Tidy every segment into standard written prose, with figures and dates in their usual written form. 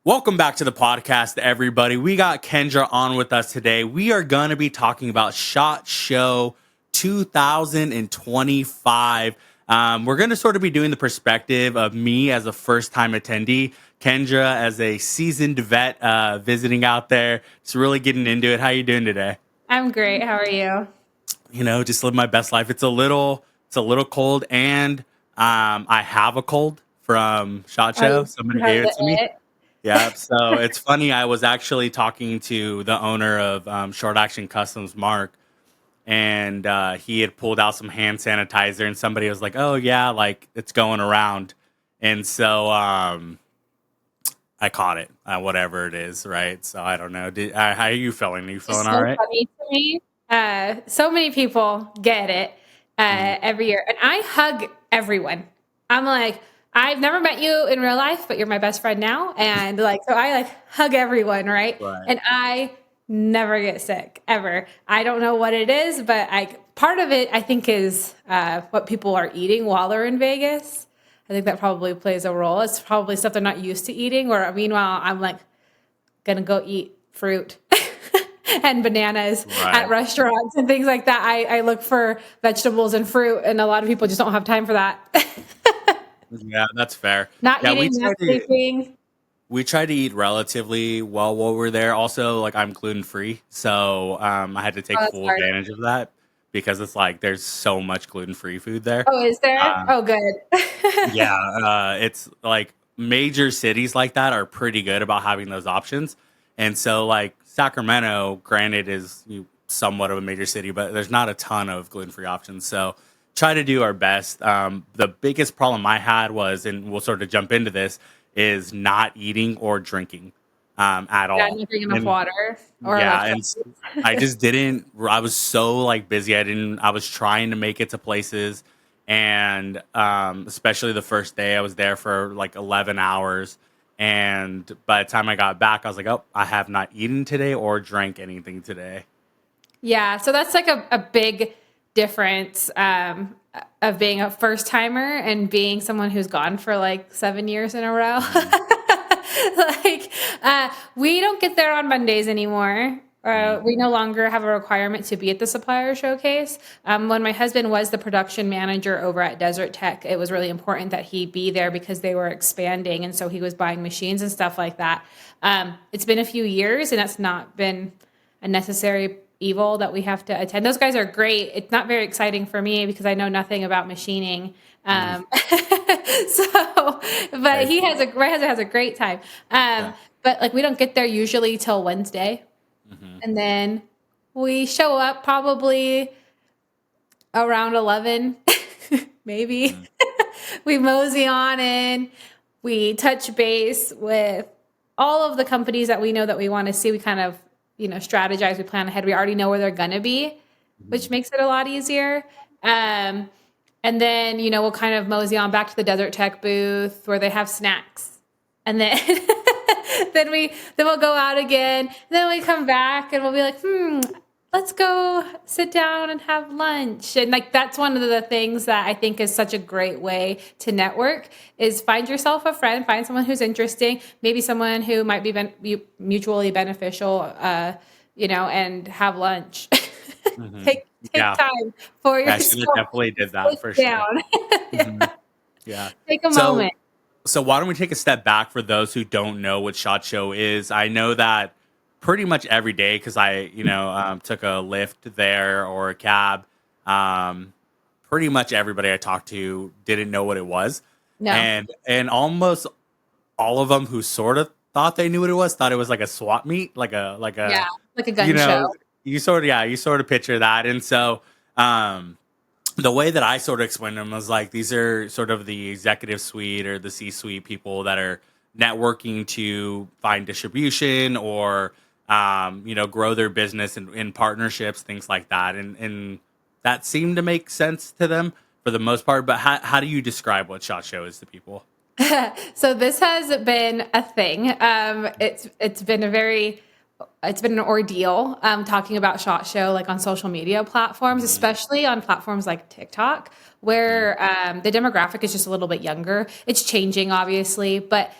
Welcome back to the podcast, everybody. We got Kendra on with us today. We are going to be talking about SHOT Show 2025. We're going to sort of be doing the perspective of me as a first-time attendee, Kendra as a seasoned vet visiting out there. Just really getting into it. How you doing today? I'm great. How are you? Just live my best life. It's a little cold, and I have a cold from SHOT Oh, Show. you Somebody have gave it the to me. it. Yeah, so it's funny. I was actually talking to the owner of Short Action Customs, Mark, and he had pulled out some hand sanitizer, and somebody was like, "Oh yeah, like it's going around," and so I caught it, whatever it is, right? So I don't know. How are you feeling? Are you It's feeling all so right? funny to me. So many people get it Mhm. every year, and I hug everyone. I'm like, I've never met you in real life, but you're my best friend now, and so I hug everyone, right? Right. And I never get sick ever. I don't know what it is, but part of it I think is what people are eating while they're in Vegas. I think that probably plays a role. It's probably stuff they're not used to eating. Or meanwhile, I'm like gonna go eat fruit and bananas at Right. restaurants and things like that. I look for vegetables and fruit, and a lot of people just don't have time for that. Yeah, that's fair. Not Yeah, we eating, not try to sleeping. we try to eat relatively well while we're there. Also, like I'm gluten free, so I had to Oh, take that's full hard. advantage of that because it's like there's so much gluten free food there. Oh, is there? Um, Oh, good. yeah, it's like major cities like that are pretty good about having those options, and so like Sacramento, granted, is somewhat of a major city, but there's not a ton of gluten free options. So try to do our best. The biggest problem I had was, and we'll sort of jump into this, is not eating or drinking at Yeah, all. not drinking enough And water or yeah, and electrolytes. I just didn't. I was so like busy. I was trying to make it to places, and especially the first day, I was there for like 11 hours. And by the time I got back, I was like, "Oh, I have not eaten today or drank anything today." Yeah, so that's like a big difference of being a first timer and being someone who's gone for like 7 years in a row. Mhm. We don't get there on Mondays anymore. Mhm. We no longer have a requirement to be at the supplier showcase. When my husband was the production manager over at Desert Tech, it was really important that he be there because they were expanding. And so he was buying machines and stuff like that. It's been a few years, and that's not been a necessary evil that we have to attend. Those guys are great. It's not very exciting for me because I know nothing about machining. Mhm. So, but Right. my husband has a great time. Yeah. But like we don't get there usually till Wednesday, Mhm. and then we show up probably around 11, maybe. Mhm. We mosey on in. We touch base with all of the companies that we know that we want to see. We kind of, strategize. We plan ahead. We already know where they're going to be, which Mhm. makes it a lot easier. Um, and then, we'll kind of mosey on back to the Desert Tech booth where they have snacks. And then then we'll go out again. And then we come back and we'll be like, let's go sit down and have lunch. And like that's one of the things that I think is such a great way to network is find yourself a friend, find someone who's interesting, maybe someone who might be mutually beneficial, and have lunch. Mhm. Take Yeah. time for Yeah. I should have yourself. definitely did that Sit for sure. down. Mhm. Yeah. Take a So moment. So why don't we take a step back for those who don't know what SHOT Show is? I know that pretty much every day because I took a lift there or a cab. Um, Pretty much everybody I talked to didn't know what it was, No. and almost all of them who sort of thought they knew what it was thought it was like a swap meet, like a Yeah. Like a you gun show. know you sort of picture that, and so. Um, the way that I sort of explained them was like these are sort of the executive suite or the C suite people that are networking to find distribution or grow their business in partnerships, things like that, and that seemed to make sense to them for the most part. But how do you describe what Shot Show is to people? So this has been a thing. It's been an ordeal talking about SHOT Show like on social media platforms, Hmm. especially on platforms like TikTok, Hmm. where the demographic is just a little bit younger. It's changing, obviously, but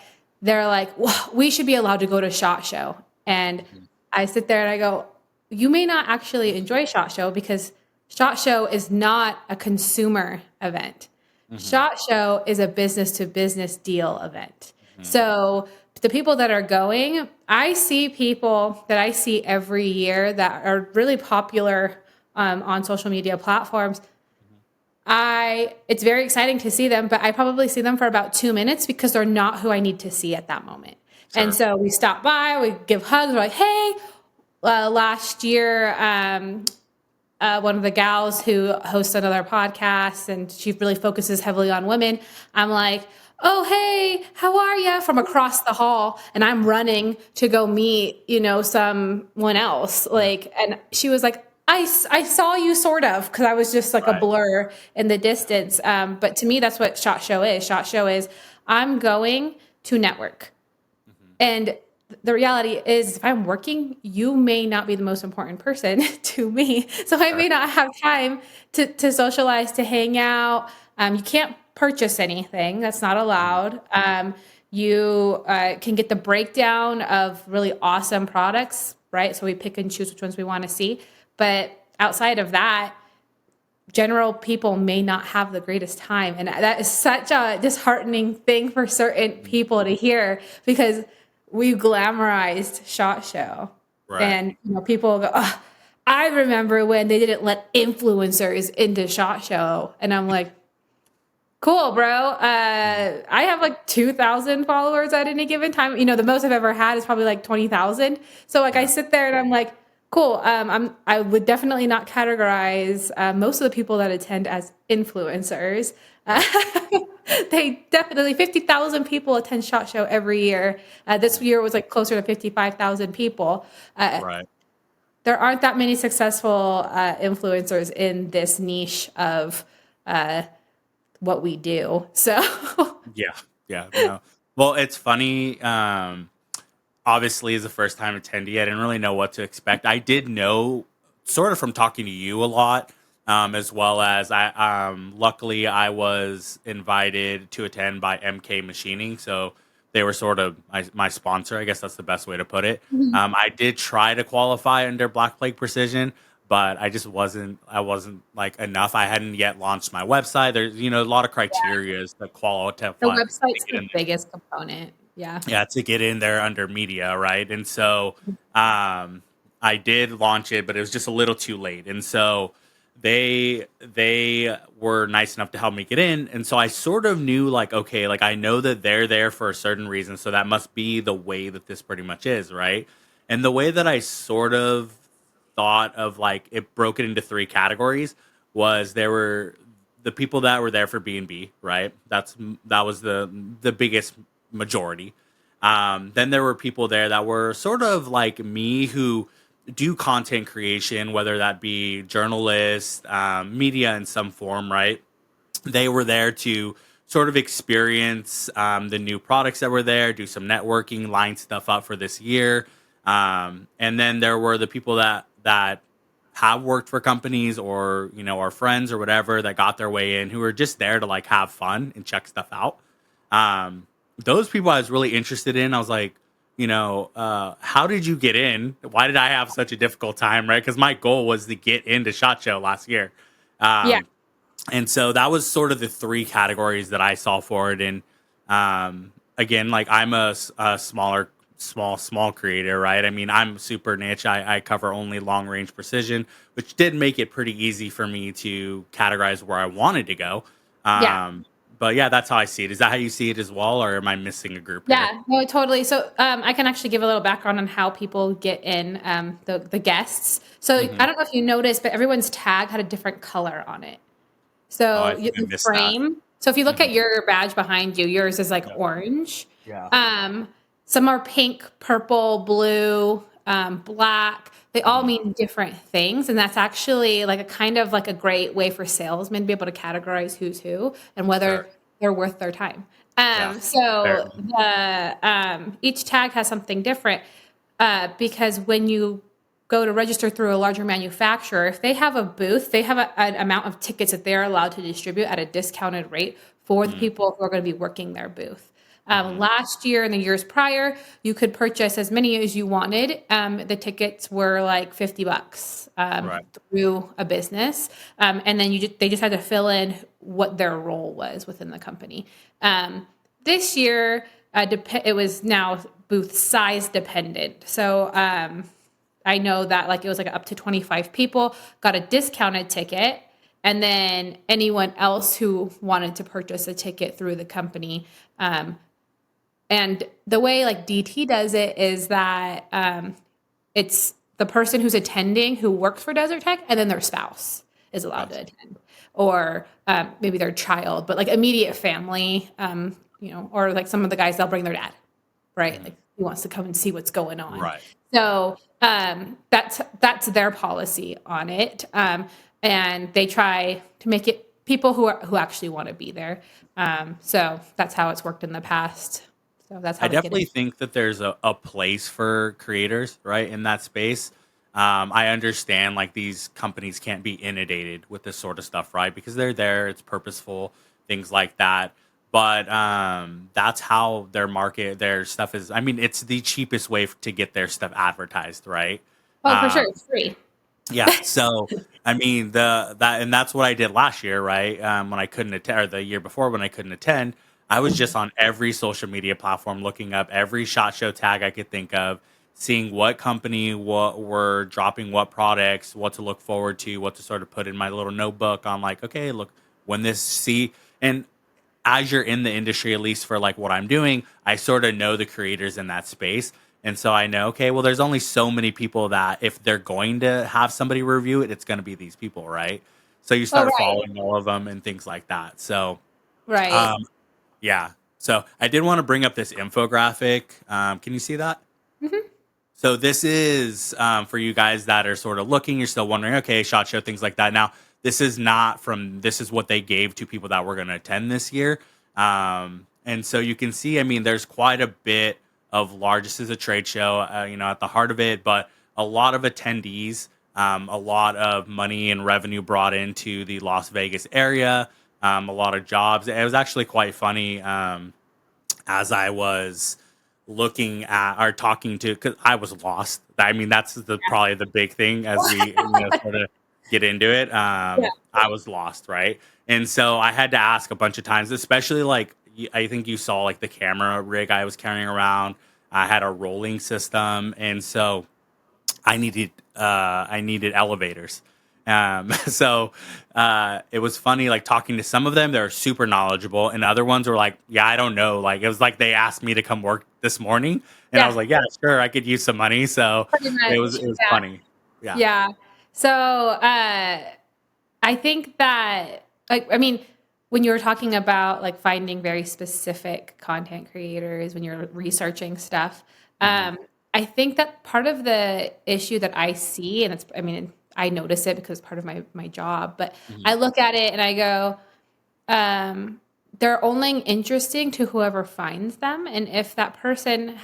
they're like, well, we should be allowed to go to SHOT Show. And I sit there and I go, you may not actually enjoy SHOT Show because SHOT Show is not a consumer event. SHOT Show is a business to business deal event. So the people that are going, I see people that I see every year that are really popular on social media platforms. It's very exciting to see them, but I probably see them for about 2 minutes because they're not who I need to see at that moment. Sure. And so we stop by, we give hugs, we're like, hey, last year, one of the gals who hosts another podcast and she really focuses heavily on women. I'm like, oh, hey, how are you? From across the hall. And I'm running to go meet, someone else. And she was like, I saw you sort of, because I was just like a blur in the distance. But to me, that's what SHOT Show is. SHOT Show is I'm going to network. And the reality is if I'm working, you may not be the most important person to me. So I may not have time to socialize, to hang out. You can't purchase anything. That's not allowed. You can get the breakdown of really awesome products, right? So we pick and choose which ones we want to see. But outside of that, general people may not have the greatest time. And that is such a disheartening thing for certain people to hear because we glamorized SHOT Show. Right. And people go, oh, I remember when they didn't let influencers into SHOT Show. And I'm like, cool, bro. I have like 2,000 followers at any given time. The most I've ever had is probably like 20,000. So I sit there and I'm like, cool. I would definitely not categorize most of the people that attend as influencers. They definitely 50,000 people attend SHOT Show every year. This year was like closer to 55,000 people. Right. There aren't that many successful influencers in this niche of what we do. So yeah. No. Well, it's funny. Obviously, as a first-time attendee, I didn't really know what to expect. I did know, sort of from talking to you a lot, as well as luckily I was invited to attend by MK Machining, so they were sort of my sponsor. I guess that's the best way to put it. I did try to qualify under Black Plague Precision, but I just wasn't like enough. I hadn't yet launched my website. There's a lot of criteria to qualify. The website's the biggest component. Yeah, to get in there under media, right? And so I did launch it, but it was just a little too late. And so they were nice enough to help me get in. And so I sort of knew like, okay, like I know that they're there for a certain reason. So that must be the way that this pretty much is, right? And the way that I sort of thought of like it broke it into 3 categories was there were the people that were there for B&B, right? That was the biggest majority. Then there were people there that were sort of like me who do content creation, whether that be journalists, media in some form, right? They were there to sort of experience the new products that were there, do some networking, line stuff up for this year. And then there were the people that have worked for companies or, are friends or whatever that got their way in who were just there to like have fun and check stuff out. Those people I was really interested in. I was like, how did you get in? Why did I have such a difficult time, right? Because my goal was to get into SHOT Show last year. And so that was sort of the 3 categories that I saw for it. And again, like I'm a small creator, right? I mean, I'm super niche. I cover only long range precision, which did make it pretty easy for me to categorize where I wanted to go. But yeah, that's how I see it. Is that how you see it as well, or am I missing a group here? Yeah, no, totally. So I can actually give a little background on how people get in, the guests. So I don't know if you noticed, but everyone's tag had a different color on it. So the frame. So if you look at your badge behind you, yours is like orange. Yeah. Some are pink, purple, blue, black. They all mean different things. And that's actually like a kind of like a great way for salesmen to be able to categorize who's who and whether they're worth their time. So each tag has something different because when you go to register through a larger manufacturer, if they have a booth, they have an amount of tickets that they're allowed to distribute at a discounted rate for the people who are going to be working their booth. Hmm. Last year and the years prior, you could purchase as many as you wanted. The tickets were like $50 Right. through a business, and then they just had to fill in what their role was within the company. This year, it was now booth size dependent. So I know that like it was like up to 25 people got a discounted ticket, and then anyone else who wanted to purchase a ticket through the company. And the way like DT does it is that it's the person who's attending who works for Desert Tech, and then their spouse is allowed to Gotcha. attend, or maybe their child, but like immediate family, or like some of the guys they'll bring their dad, right? Hmm. Like he wants to come and see what's going on. Right. So that's their policy on it, and they try to make it people who actually want to be there. So that's how it's worked in the past. So that's I how they get definitely in. think that there's a place for creators, right, in that space. I understand like these companies can't be inundated with this sort of stuff, right? Because they're there, it's purposeful, things like that. But that's how their market, their stuff is. I mean, it's the cheapest way to get their stuff advertised, right? Oh, for sure, Um, it's free. yeah. So, I mean, and that's what I did last year, right? When I couldn't attend, or the year before when I couldn't attend, I was just on every social media platform, looking up every shot show tag I could think of, seeing what company, what were dropping, what products, what to look forward to, what to sort of put in my little notebook on, like, okay, look, when this see, and as you're in the industry, at least for like what I'm doing, I sort of know the creators in that space. And so I know, okay, well, there's only so many people that if they're going to have somebody review it, it's going to be these people, right? So you Oh, start right, following all of them and things like that. So, right. um, yeah. So I did want to bring up this infographic. Can you see that? Hmm. So this is for you guys that are sort of looking. You're still wondering, okay, shot show, things like that. Now, this is not from. This is what they gave to people that were going to attend this year. And so you can see. I mean, there's quite a bit of large. This is a trade show, at the heart of it, but a lot of attendees, a lot of money and revenue brought into the Las Vegas area. A lot of jobs. It was actually quite funny. As I was looking at or talking to, because I was lost. I mean, that's probably the big thing as we sort of get into it. Yeah. I was lost, right? And so I had to ask a bunch of times, especially like I think you saw like the camera rig I was carrying around. I had a rolling system, and so I needed elevators. So it was funny, like talking to some of them. They're super knowledgeable, and other ones were like, "Yeah, I don't know." Like it was like they asked me to come work this morning, and I Yeah, was like, "Yeah, sure, I could use some money." So pretty it much. was it was Yeah. funny. Yeah. Yeah. So I think that, like, I mean, when you were talking about like finding very specific content creators when you're researching stuff, Hmm. um, I think that part of the issue that I see, and I mean, I notice it because it's part of my job, but Hmm. I look at it and I go, they're only interesting to whoever finds them, and if that person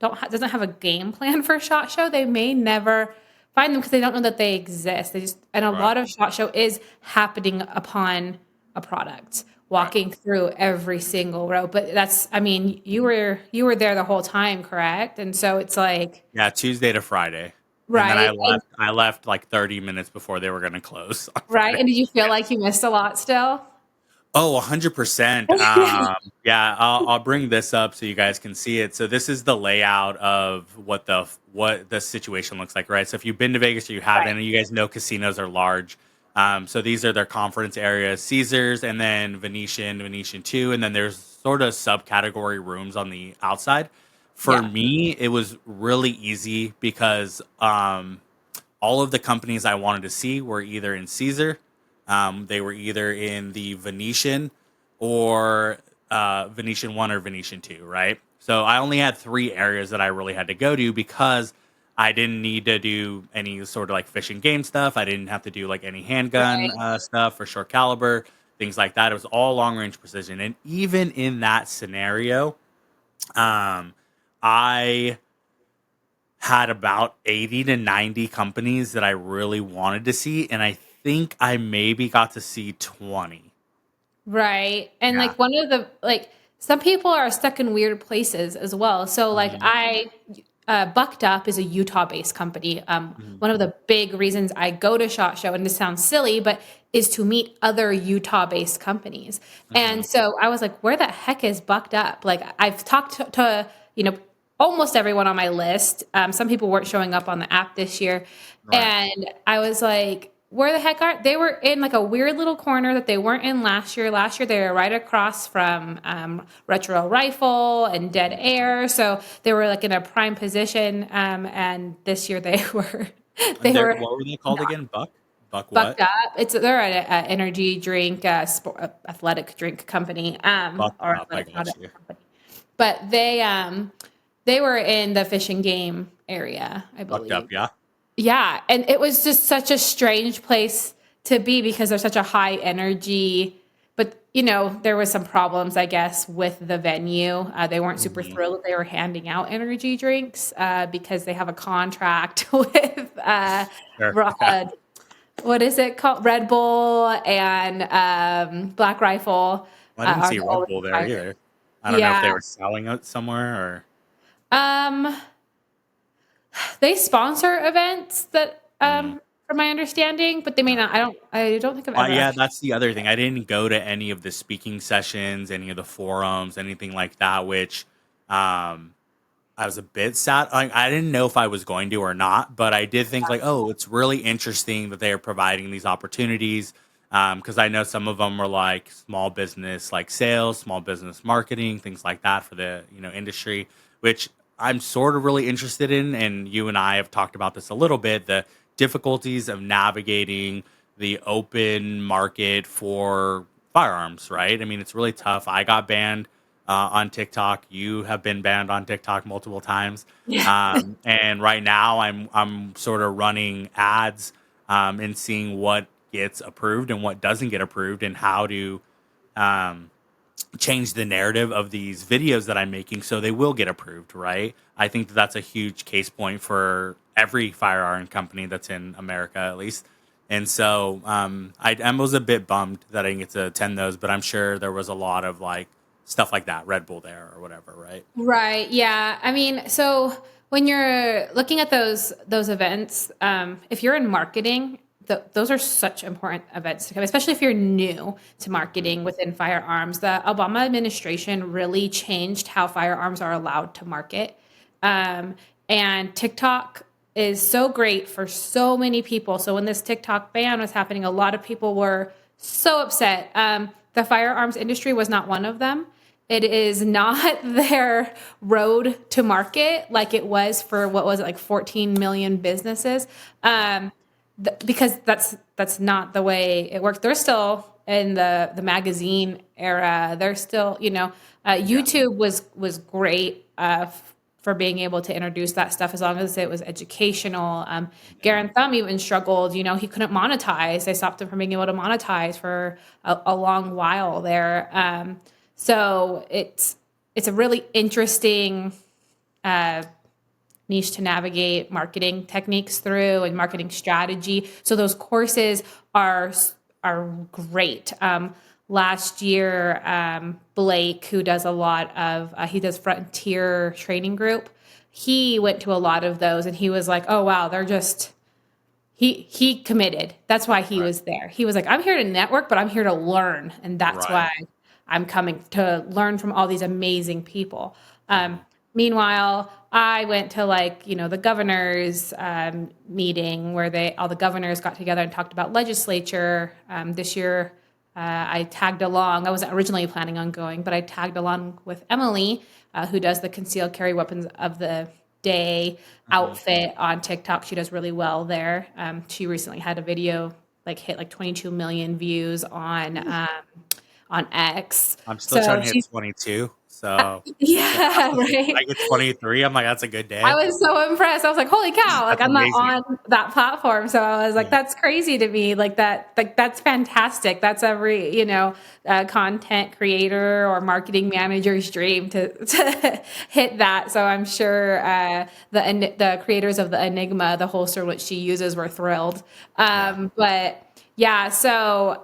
doesn't have a game plan for SHOT Show, they may never find them because they don't know that they exist. And a Right. lot of SHOT Show is happening upon a product, Right. walking through every single row. But I mean, you were there the whole time, correct? And so it's like, Yeah. Tuesday to Friday, and then I right, left. I left like 30 minutes before they were going to close on right. Friday. And did you feel like you missed a lot still? Oh, 100%. Yeah, I'll bring this up so you guys can see it. So this is the layout of what the situation looks like, right? So if you've been to Vegas or you haven't, Right. and you guys know casinos are large. So these are their conference areas, Caesars, and then Venetian, Venetian 2, and then there's sort of subcategory rooms on the outside. For Yeah. me, it was really easy because all of the companies I wanted to see were either in Caesar, they were either in the Venetian or Venetian 1 or Venetian 2, right? So I only had three areas that I really had to go to because I didn't need to do any sort of like fishing game stuff. I didn't have to do like any handgun Right. stuff or short caliber, things like that. It was all long range precision. And even in that scenario, um, I had about 80 to 90 companies that I really wanted to see. And I think I maybe got to see 20. Right. And Yeah. like one of the like some people are stuck in weird places as well. So like Mhm, Bucked Up is a Utah-based company. mhm, One of the big reasons I go to SHOT Show, and this sounds silly, but is to meet other Utah-based companies. mhm. And so I was like, where the heck is Bucked Up? Like I've talked to almost everyone on my list. Some people weren't showing up on the app this year, Right. and I was like, where the heck are they? Were in like a weird little corner that they weren't in last year. Last year they were right across from Retro Rifle and Dead Mhm. Air, so they were like in a prime position. And this year they were And they they're were what were they called again? Buck Bucked what? Up. They're an energy drink, athletic drink company, Bucked or Up, I athletic got product you. company. But they were in the fish and game area, I Bucked Up, believe. yeah? Yeah, and it was just such a strange place to be because there's such a high energy. But there was some problems, I guess, with the venue. They weren't super Mhm. thrilled that they were handing out energy drinks because they have a contract with Sure, Ro- yeah. what is it called? Red Bull and Black Rifle I didn't are see the Red only Bull there providers. either. I don't know if Yeah. they were selling it somewhere or Um, they sponsor events that, mm. from my understanding, but they may not. Okay. I don't think I've Well, ever yeah, actually. that's the other thing. I didn't go to any of the speaking sessions, any of the forums, anything like that, which um I was a bit sad. Like, I didn't know if I was going to or not, but I did think like, oh, it's really interesting that they are providing these opportunities. Because I know some of them were like small business, like sales, small business marketing, things like that for the industry, which I'm sort of really interested in. And you and I have talked about this a little bit: the difficulties of navigating the open market for firearms. Right? I mean, it's really tough. I got banned on TikTok. You have been banned on TikTok multiple times, Yeah. and right now I'm sort of running ads and seeing what gets approved and what doesn't get approved, and how to um, change the narrative of these videos that I'm making so they will get approved. Right? I think that that's a huge case point for every firearm company that's in America, at least. And so I was a bit bummed that I didn't get to attend those, but I'm sure there was a lot of like stuff like that, Red Bull there or whatever, right? Right. Yeah. I mean, so when you're looking at those events, if you're in marketing, those are such important events to come, especially if you're new to Mhm. marketing within firearms. The Obama administration really changed how firearms are allowed to market, um, and TikTok is so great for so many people. So when this TikTok ban was happening, a lot of people were so upset. The firearms industry was not one of them. It is not their road to market like it was for what was it, like 14 million businesses. Right. Because that's not the way it works. They're still in the magazine era. They're still, Yeah. YouTube was great for being able to introduce that stuff as long as it was educational. Mhm. Garen Thumb even struggled. He couldn't monetize. They stopped him from being able to monetize for a long while there. So it's a really interesting uh, niche to navigate marketing techniques through and marketing strategy. So those courses are great. Last year, Blake, who does a lot of he does Frontier Training Group, he went to a lot of those, and he was like, "Oh wow, they're just." He committed. That's why he Right. was there. He was like, "I'm here to network, but I'm here to learn, and that's Right. why I'm coming to learn from all these amazing people." Mhm. Meanwhile, I went to the governor's meeting where they all the governors got together and talked about legislature. This year, I tagged along. I wasn't originally planning on going, but I tagged along with Emily, who does the concealed carry weapons of the day Mhm. outfit on TikTok. She does really well there. She recently had a video hit like 22 million views on X. I'm still trying So to hit she's 22. So yeah, if right. I get 23, I'm like, that's a good I day. was so impressed. I was like, "Holy cow!" Like That's I'm not amazing. on that platform, so I was like, Yeah. "That's crazy to me." Like that, that's fantastic. That's every content creator or marketing manager's dream to hit that. So I'm sure the creators of the Enigma, the holster which she uses, were thrilled. Yeah. But yeah, so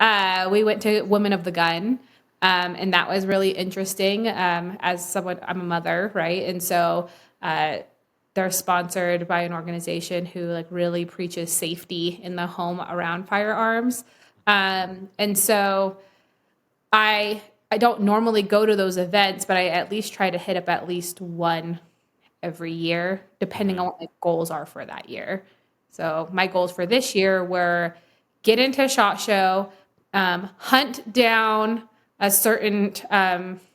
we went to Women of the Gun. And that was really interesting. As someone, I'm a mother, right? And so uh, they're sponsored by an organization who like really preaches safety in the home around firearms. And so I don't normally go to those events, but I at least try to hit up at least one every year, depending on Mhm. what my goals are for that year. So my goals for this year were get into a SHOT Show, hunt down a certain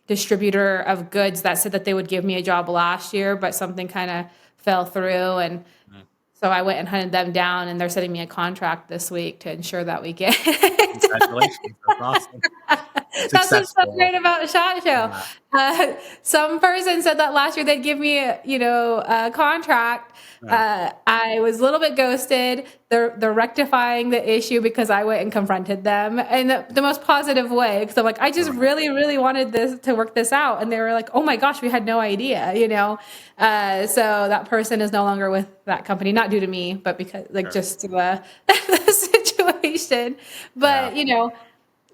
distributor of goods that said that they would give me a job last year, but something kind of fell through. And Mhm. so I went and hunted them down, and they're sending me a contract this week to ensure that we get. Congratulations. That's awesome. That's what's so Successful. great about SHOT Show. Yeah. Some person said that last year they'd give me, a contract. Yeah. I was a little bit ghosted. They're rectifying the issue because I went and confronted them in the most positive way. Because I'm like, I just Right. really, really wanted this to work this out, and they were like, "Oh my gosh, we had no idea," So that person is no longer with that company, not due to me, but because like Sure. just the situation. Yeah. But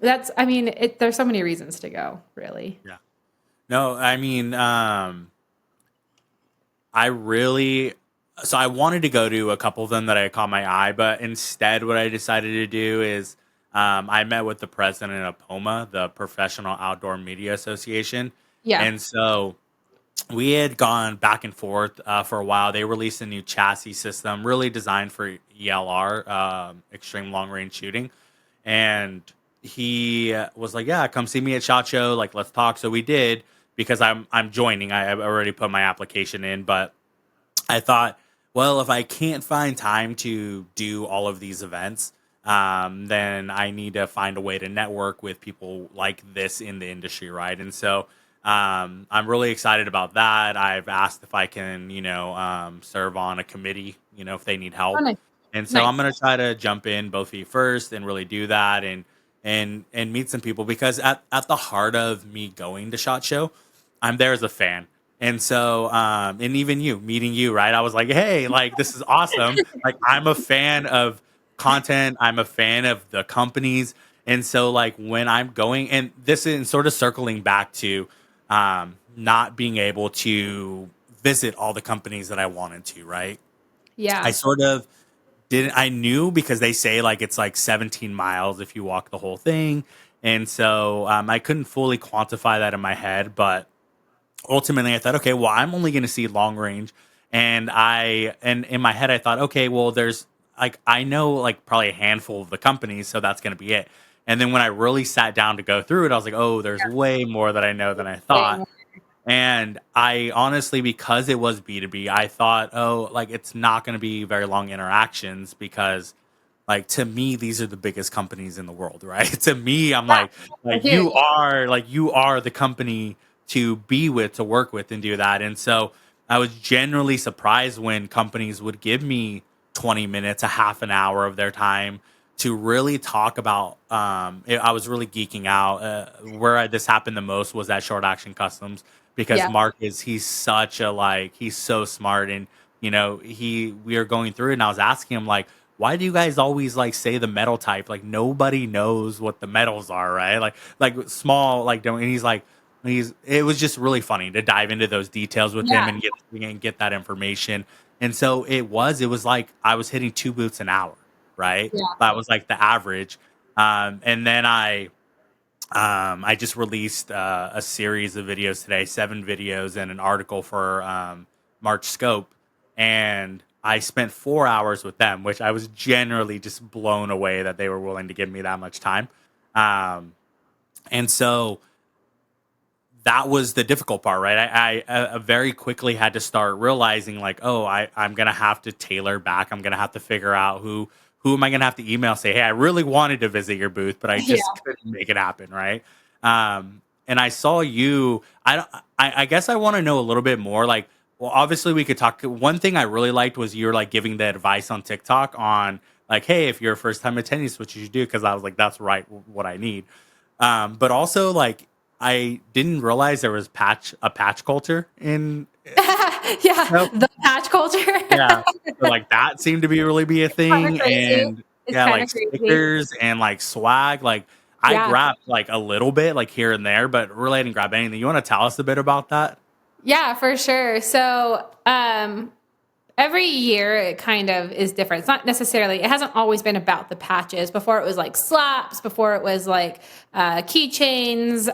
that's, I mean, there's so many reasons to go, really. Yeah. No, I mean, I really, so I wanted to go to a couple of them that I caught my eye, but instead, what I decided to do is I met with the president of POMA, the Professional Outdoor Media Association. Yeah. And so we had gone back and forth for a while. They released a new chassis system, really designed for ELR, extreme long range shooting. And he was like, "Yeah, come see me at SHOT Show. Like, let's talk." So we did because I'm joining. I've already put my application in, but I thought, well, if I can't find time to do all of these events, then I need to find a way to network with people like this in the industry, right? And so I'm really excited about that. I've asked if I can, serve on a committee, if they need Oh, help. nice. And so Nice. I'm gonna try to jump in both feet first and really do that and meet some people because at the heart of me going to SHOT Show, I'm there as a fan. And so, and even you meeting you, right? I was like, hey, like, this is awesome. Like, I'm a fan of content, I'm a fan of the companies. And so, like, when I'm going, and this is sort of circling back to not being able to visit all the companies that I wanted to, right? I Yeah. sort of didn't, I knew because they say like it's like 17 miles if you walk the whole thing. And so I couldn't fully quantify that in my head, but ultimately I thought, okay, well, I'm only going to see long range. And in my head, I thought, okay, well, there's like, I know like probably a handful of the companies, so that's going to be it. And then when I really sat down to go through it, I was like, oh, there's way more that I know than I Way thought. more. And I honestly, because it was B2B, I thought, oh, like it's not going to be very long interactions because like to me these are the biggest companies in the world, right? To me I'm Yeah. I like hear you. you are the company to be with, to work with and do that. And so I was generally surprised when companies would give me 20 minutes, a half an hour of their time to really talk about I was really geeking out. This happened the most was at Short Action Customs because Yeah. Mark he's such a like he's so smart. And we are going through it and I was asking him like, why do you guys always like say the metal type? Like nobody knows what the metals are, right? Like small, like don't. And he's like, it was just really funny to dive into those details with him Yeah. and get that information. And so it was like I was hitting 2 boots an hour, right? Yeah. That was like the average. And then I just released a series of videos today, 7 videos and an article for March Scope, and I spent 4 hours with them, which I was generally just blown away that they were willing to give me that much time. Um, and so that was the difficult part, right? I very quickly had to start realizing, like, oh, I'm gonna have to tailor back. I'm gonna have to figure out who am I gonna have to email, say, hey, I really wanted to visit your booth, but I Yeah. just couldn't make it happen, right? And I saw you. I guess I want to know a little bit more. Like, well, obviously we could talk. One thing I really liked was you were like giving the advice on TikTok on like, hey, if you're a first time attendee, this is what you should do. Because I was like, that's right, what I need. But also like I didn't realize there was a patch culture in. Yeah. Nope. The patch culture. Yeah, so like that seemed to be really be a Kind of thing, crazy. and It's yeah, kind like of crazy. stickers and like swag. Like I Yeah. grabbed like a little bit, like here and there, but really I didn't grab anything. You want to tell us a bit about that? Yeah, for sure. So, every year it kind of is different. It's not necessarily, it hasn't always been about the patches. Before it was like slaps, before it was like keychains,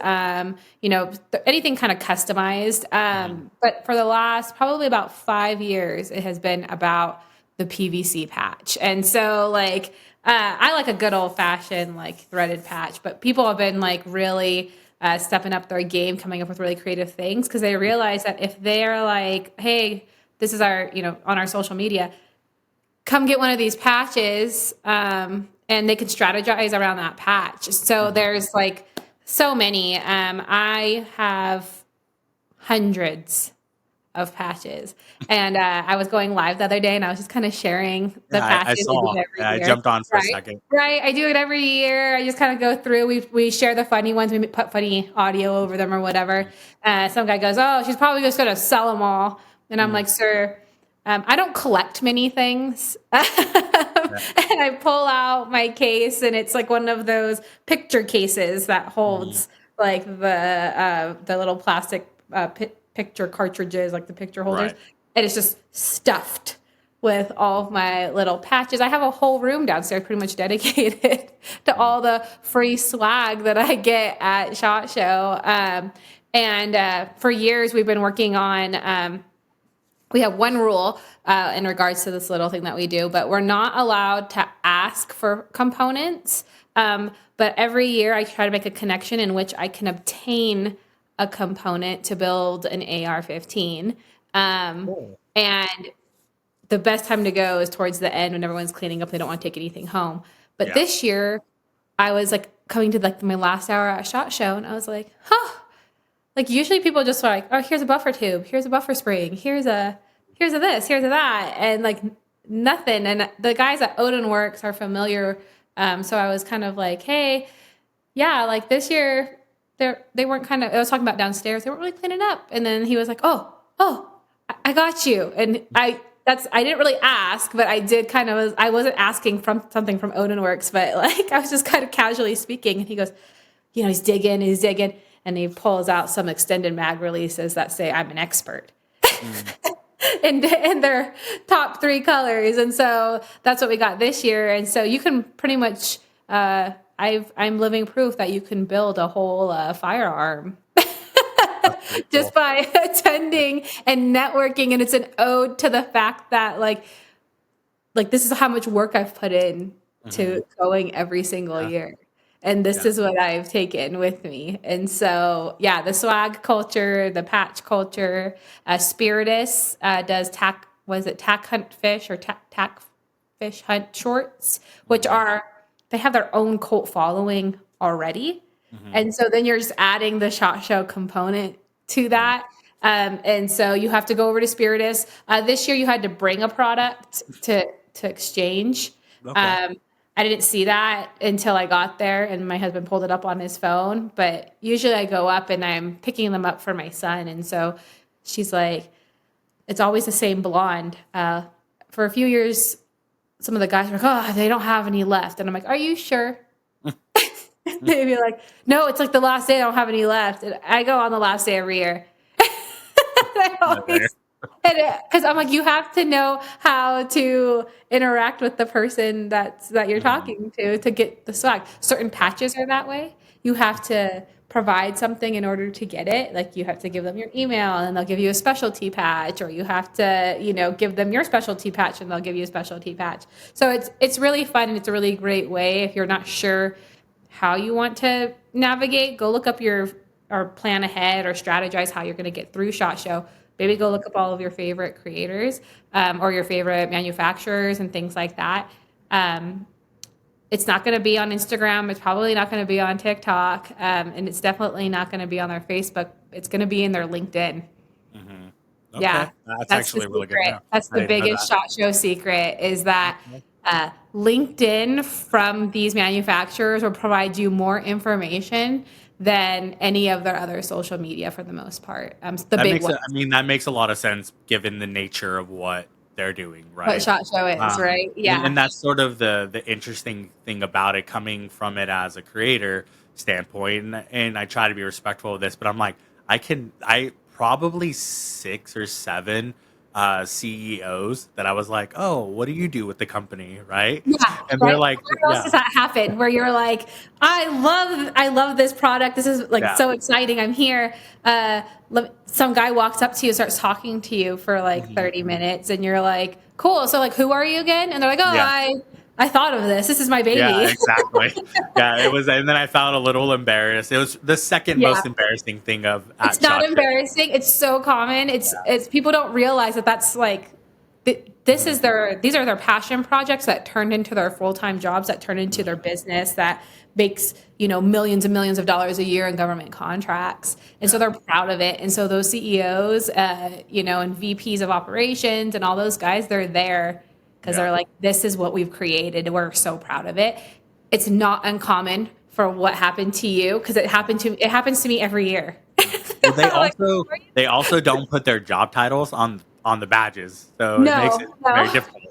anything kind of customized. Mhm. But for the last probably about 5 years, it has been about the PVC patch. And so, like, I like a good old fashioned, like, threaded patch, but people have been like really stepping up their game, coming up with really creative things because they realize that if they're like, hey, this is our, on our social media, come get one of these patches, and they can strategize around that patch. So Mhm. there's like so many. I have hundreds of patches, and I was going live the other day, and I was just kind of sharing the Yeah, I patches. I do saw. it every Yeah, I year, jumped on for a right? second. Right. I do it every year. I just kind of go through. We share the funny ones. We put funny audio over them or whatever. Some guy goes, "Oh, she's probably just going to sell them all," and I'm Mm, like, "Sir, I don't collect many things." yeah. And I pull out my case, and it's like one of those picture cases that Mhm. holds like the little plastic picture cartridges, like the picture holders, Right. and it's just stuffed with all of my little patches. I have a whole room downstairs pretty much dedicated to Mhm. all the free swag that I get at SHOT Show. And for years, we've been working on we have one rule in regards to this little thing that we do, but we're not allowed to ask for components. But every year I try to make a connection in which I can obtain a component to build an AR-15. Cool. And the best time to go is towards the end when everyone's cleaning up. They don't want to take anything home. But Yeah. this year I was like coming to like my last hour at SHOT Show, and I was like, huh, like usually people just are like, oh, here's a buffer tube, here's a buffer spring, here's a this, here's a that, and like nothing. And the guys at Odin Works are familiar, so I was kind of like, hey, yeah, like this year they weren't kind of. I was talking about downstairs, they weren't really cleaning up, and then he was like, oh, I got you, and I didn't really ask, but I did kind of. I wasn't asking from something from Odin Works, but like I was just kind of casually speaking, and he goes, he's digging, and he pulls out some extended mag releases that say I'm an expert Mm. in their top three colors. And so that's what we got this year. And so you can pretty much, I'm living proof that you can build a whole firearm That's pretty just cool. by attending and networking. And it's an ode to the fact that like this is how much work I've put in Mhm. to going every single Yeah. year. And this Yeah. is what I've taken with me. And so, yeah, the swag culture, the patch culture, Spiritus does tack hunt fish or tack fish hunt shorts, which Mhm. they have their own cult following already. Mhm. And so then you're just adding the SHOT Show component to Mhm. that. And so you have to go over to Spiritus. This year you had to bring a product to exchange. Okay. Um, I didn't see that until I got there, and my husband pulled it up on his phone. But usually I go up and I'm picking them up for my son. And so she's like, it's always the same blonde. For a few years, some of the guys were like, oh, they don't have any left. And I'm like, are you sure? They'd be like, no, it's like the last day I don't have any left. And I go on the last day every year. I No, there. always, because I'm like, you have to know how to interact with the person that you're Mhm. talking to get the swag. Certain Yeah. patches are that way. You have to provide something in order to get it. Like you have to give them your email and they'll give you a specialty patch, or you have to, give them your specialty patch and they'll give you a specialty patch. So it's really fun, and it's a really great way if you're not sure how you want to navigate, go look up or plan ahead or strategize how you're going to get through SHOT Show. Maybe go look up all of your favorite creators, or your favorite manufacturers and things like that. Um, it's not going to be on Instagram. It's probably not going to be on TikTok, and it's definitely not going to be on their Facebook. It's going to be in their LinkedIn. Mhm. Okay. Yeah, That's that's the actually really good to secret. know. That's I the didn't know biggest that. SHOT Show secret is that Okay. LinkedIn from these manufacturers will provide you more information than any of their other social media for the most part. The That big makes ones. it I mean, that makes a lot of sense given the nature of what they're doing, What right? SHOT Show is, right? Yeah. And that's sort of the interesting thing about it, coming from it as a creator standpoint. And I try to be respectful of this, but I'm like, I probably 6 or 7 CEOs that I was like, oh, what do you do with the company, right? Yeah, And they're right? like, Where else yeah, does that happen? Where you're like, I love this product. This is like yeah, so exciting. I'm here. Some guy walks up to you, starts talking to you for like mhm, 30 minutes, and you're like, cool. So like, who are you again? And they're like, oh, yeah. I thought of this. This is my Yeah, baby. exactly. Yeah, it was, and then I felt a little embarrassed. It was the second Yeah. most embarrassing thing of It's at not SHOT Show. embarrassing. It's so common. It's people don't realize that that's like Mhm. these are their passion projects that turned into their full-time jobs, that turn into their business, that makes, millions and millions of dollars a year in government contracts. And so Yeah, they're proud of it. And so those CEOs, and VPs of operations and all those guys, they're there because yeah. they're like, this is what we've created. We're so proud of it. It's not uncommon for what happened to you, because it happens to me every year. Well, they I'm like, also "Are you-" they also don't put their job titles on the badges, so it makes it No, very no. difficult.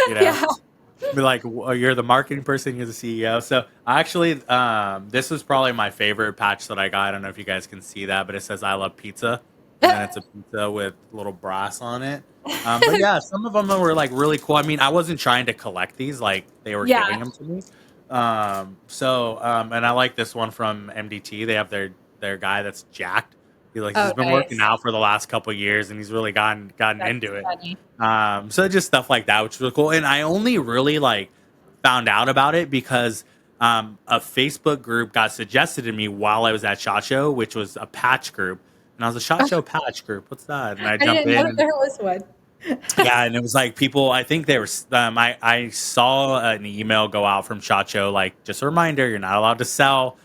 You know, Yeah. be like, you're the marketing person, you're the CEO. So I actually, this was probably my favorite patch that I got. I don't know if you guys can see that, but it says "I love pizza," and then it's a pizza with little brass on it. But yeah, some of them were like really cool. I mean, I wasn't trying to collect these; like they were Yeah. giving them to me. And I like this one from MDT. They have their guy that's jacked. He's Oh, been working nice. out for the last couple years, and he's really gotten That's into it. funny. So just stuff like that, which is really cool. And I only really like found out about it because a Facebook group got suggested to me while I was at SHOT Show, which was a patch group. And I was a SHOT Show patch group. What's that? And I I jump didn't know in that and there was one. yeah, and it was like people. I think they were. I saw an email go out from SHOT Show, like just a reminder, you're not allowed to sell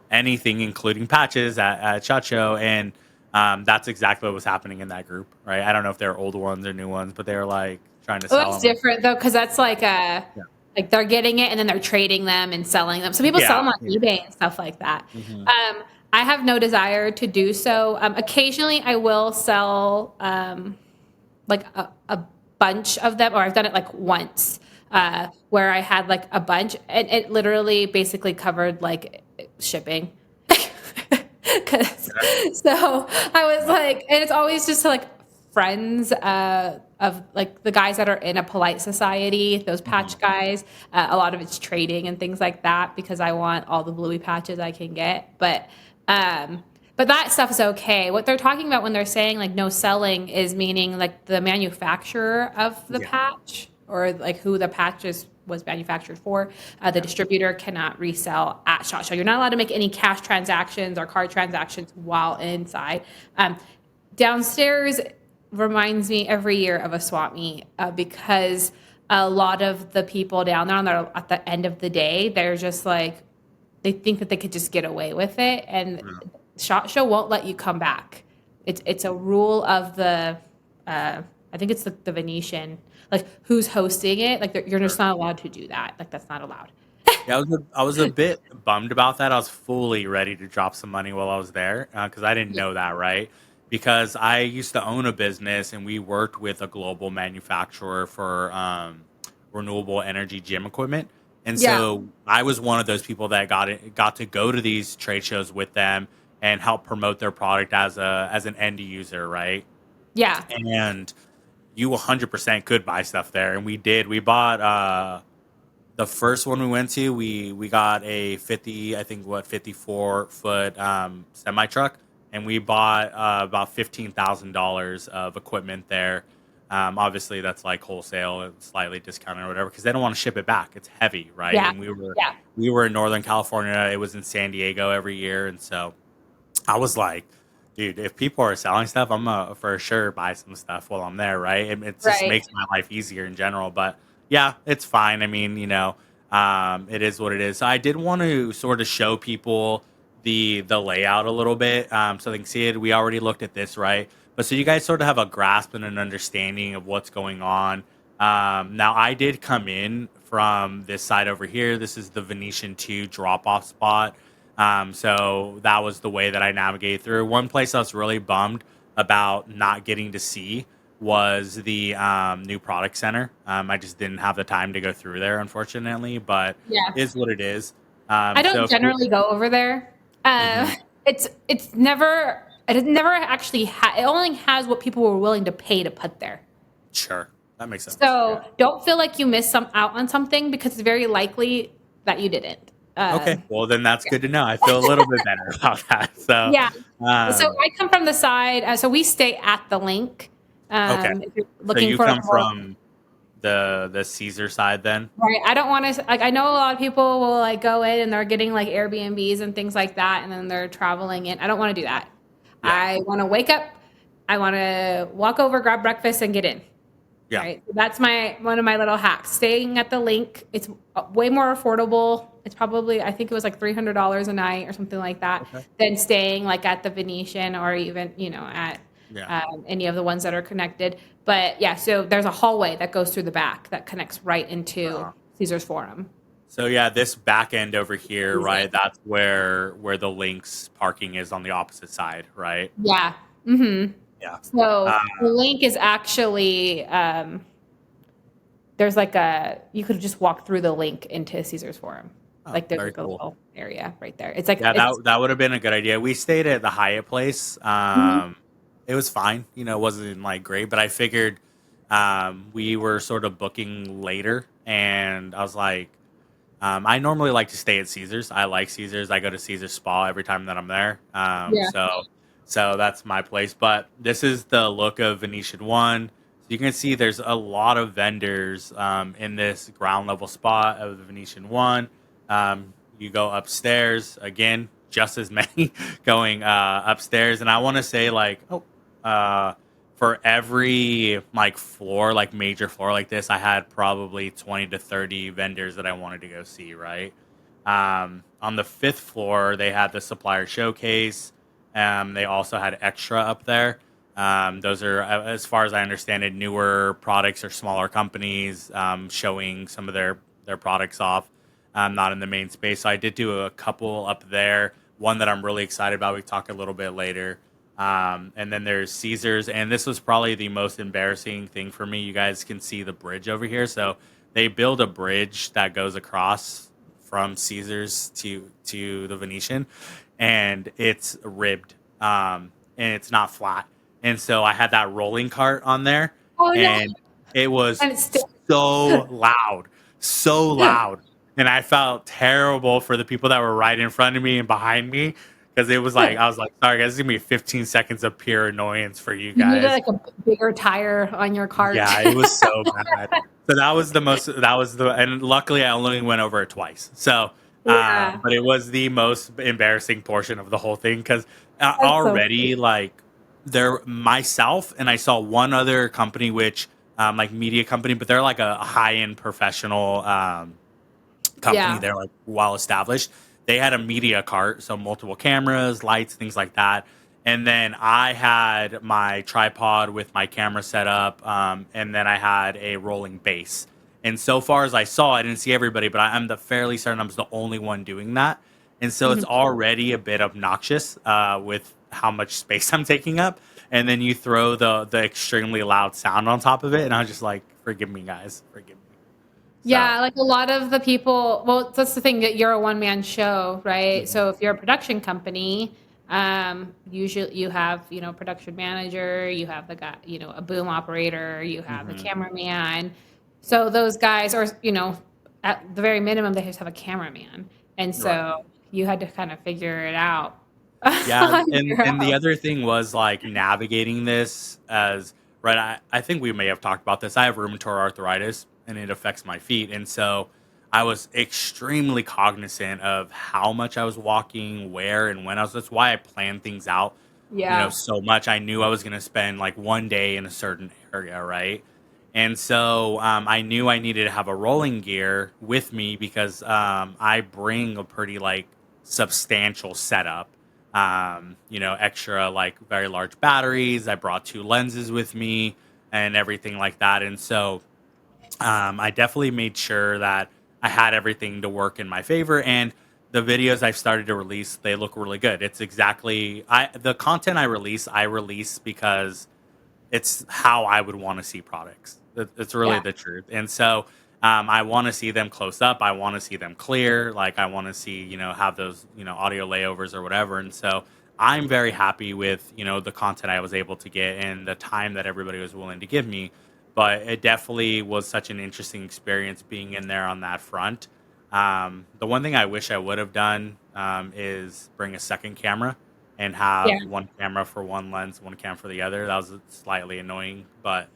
anything, including patches, at SHOT Show, and that's exactly what was happening in that group, right? I don't know if they're old ones or new ones, but they were like trying to Well, sell that's them. different though, because that's Yeah, like they're getting it and then they're trading them and selling them. So people sell yeah, them on yeah. eBay and stuff like that. Hmm. I have no desire to do so. Occasionally, I will sell like a bunch of them, or I've done it like once, where I had like a bunch, and it literally basically covered like shipping. 'Cause- so I was like, and it's always just like friends of like the guys that are in a polite society, those Hmm. patch guys. A lot of it's trading and things like that because I want all the bluey patches I can get. But that stuff is okay. What they're talking about when they're saying like no selling is meaning like the manufacturer of the Yeah, patch, or like who the patches was manufactured for. The yeah, distributor cannot resell at SHOT Show. You're not allowed to make any cash transactions or card transactions while inside. Downstairs reminds me every year of a swap meet, because a lot of the people down there at the end of the day, they're just like, they think that they could just get away with it, and yeah. SHOT Show won't let you come back. It's a rule of the I think it's the Venetian, like who's hosting it. Like you're just Sure. not allowed to do that. Like that's not allowed. Yeah, I was a bit bummed about that. I was fully ready to drop some money while I was there because I didn't Yeah. know that, right? Because I used to own a business and we worked with a global manufacturer for renewable energy gym equipment, and Yeah. so I was one of those people that got to go to these trade shows with them and help promote their product as an end user, right? Yeah. And you 100% could buy stuff there, and we did. We bought. The first one we went to, we got a 50, I think what 54-foot semi truck, and we bought about $15,000 of equipment there. Obviously, that's like wholesale and slightly discounted or whatever because they don't want to ship it back. It's heavy, right? Yeah. And Yeah. we were in Northern California. It was in San Diego every year, and so I was like, dude, if people are selling stuff, I'm gonna for sure buy some stuff while I'm there, right? It just Right. makes my life easier in general. But yeah, it's fine. I mean, it is what it is. So I did want to sort of show people the layout a little bit, so they can see it. We already looked at this, right? But so you guys sort of have a grasp and an understanding of what's going on. Now I did come in from this side over here. This is the Venetian 2 drop off spot. So that was the way that I navigated through. One place I was really bummed about not getting to see was the new product center. I just didn't have the time to go through there, unfortunately, but Yeah. is what it is. I So don't if you, generally go over there. mhm, It's never it has never actually it only has what people were willing to pay to put there. sure, that makes sense. Yeah. So don't feel like you missed some out on something because it's very likely that you didn't. Okay, well then that's good to know. I feel a little bit better about that. So, Yeah. So um, I come from the side. So we stay at the link. okay, If you're so looking you for a come more from the Caesar side then. right. I don't want to like. I know a lot of people will like go in and they're getting like Airbnbs and things like that, and then they're traveling in. I don't want to do that. Yeah, I want to wake up. I want to walk over, grab breakfast, and get in. yeah. Right. So that's my one of my little hacks. Staying at the link. It's way more affordable. It's probably I think it was like $300 a night or something like that Okay. than staying like at the Venetian or even at Yeah. any of the ones that are connected. But yeah, so there's a hallway that goes through the back that connects right into Uh-huh. Caesar's Forum. So yeah, this back end over here, right? Amazing. That's where the links parking is on the opposite side, right? Yeah. Mm-hmm. Yeah. So Uh, the link is actually there's like you could just walk through the link into Caesar's Forum. oh, Like there's very like a cool. little area right there. It's like Yeah, it's that would have been a good idea. We stayed at the Hyatt place. mhm. It was fine. It wasn't like great, but I figured we were sort of booking later, and I was like, I normally like to stay at Caesars. I like Caesars. I go to Caesars Spa every time that I'm there. Yeah. So that's my place. But this is the look of Venetian One. So you can see there's a lot of vendors in this ground level spot of the Venetian One. You go upstairs again, just as many going upstairs, and I want to say uh, for every like floor, like major floor like this, I had probably 20 to 30 vendors that I wanted to go see, right? On the fifth floor, they had the supplier showcase. They also had extra up there. Those are, as far as I understand it, newer products or smaller companies showing some of their products off, not in the main space. So I did do a couple up there. One that I'm really excited about. We talk a little bit later. And then there's Caesars, and this was probably the most embarrassing thing for me. You guys can see the bridge over here. So they build a bridge that goes across from Caesars to the Venetian, and it's ribbed, and it's not flat. And so I had that rolling cart on there, Oh no. and it was And it's still so loud, and I felt terrible for the people that were right in front of me and behind me because it was like I was like, sorry guys, this is gonna be 15 seconds of pure annoyance for you you needed guys. like a bigger tire on your cart. Yeah, it was so bad. So that was the most. That was the, and luckily I only went over it twice. So, Yeah. but it was the most embarrassing portion of the whole thing because That's so already like there myself and I saw one other company which like media company, but they're like a high end professional company. yeah. They're like well established. They had a media cart, so multiple cameras, lights, things like that. And then I had my tripod with my camera set up, and then I had a rolling base. And so far as I saw, I didn't see everybody, but I'm the fairly certain I was the only one doing that. And so it's Mhm. already a bit obnoxious with how much space I'm taking up. And then you throw the extremely loud sound on top of it, and I was just like, "Forgive me, guys, forgive me." So. Yeah, like a lot of the people, well, that's the thing that you're a one man show, right? Mhm. So if you're a production company, usually you have, production manager, you have the guy, a boom operator, you have the Mhm. cameraman. So those guys, or, at the very minimum, they just have a cameraman. And Right. so you had to kind of figure it out Yeah, on your and the own. other thing was like navigating this as right. I think we may have talked about this. I have rheumatoid arthritis and it affects my feet. And so I was extremely cognizant of how much I was walking, where and when I was. That's why I planned things out, Yeah. so much. I knew I was gonna spend like one day in a certain area, right? And so I knew I needed to have a rolling gear with me because I bring a pretty like substantial setup, extra like very large batteries. I brought two lenses with me and everything like that. And so I definitely made sure that I had everything to work in my favor. And the videos I've started to release, they look really good. It's exactly the content I release because it's how I would want to see products. It's really Yeah. the truth. And so I want to see them close up. I want to see them clear. Like I want to see, have those, audio layovers or whatever. And so I'm very happy with, the content I was able to get and the time that everybody was willing to give me. But it definitely was such an interesting experience being in there on that front. The one thing I wish I would have done is bring a second camera and Yeah. have one camera for one lens, one camera for the other. That was slightly annoying, but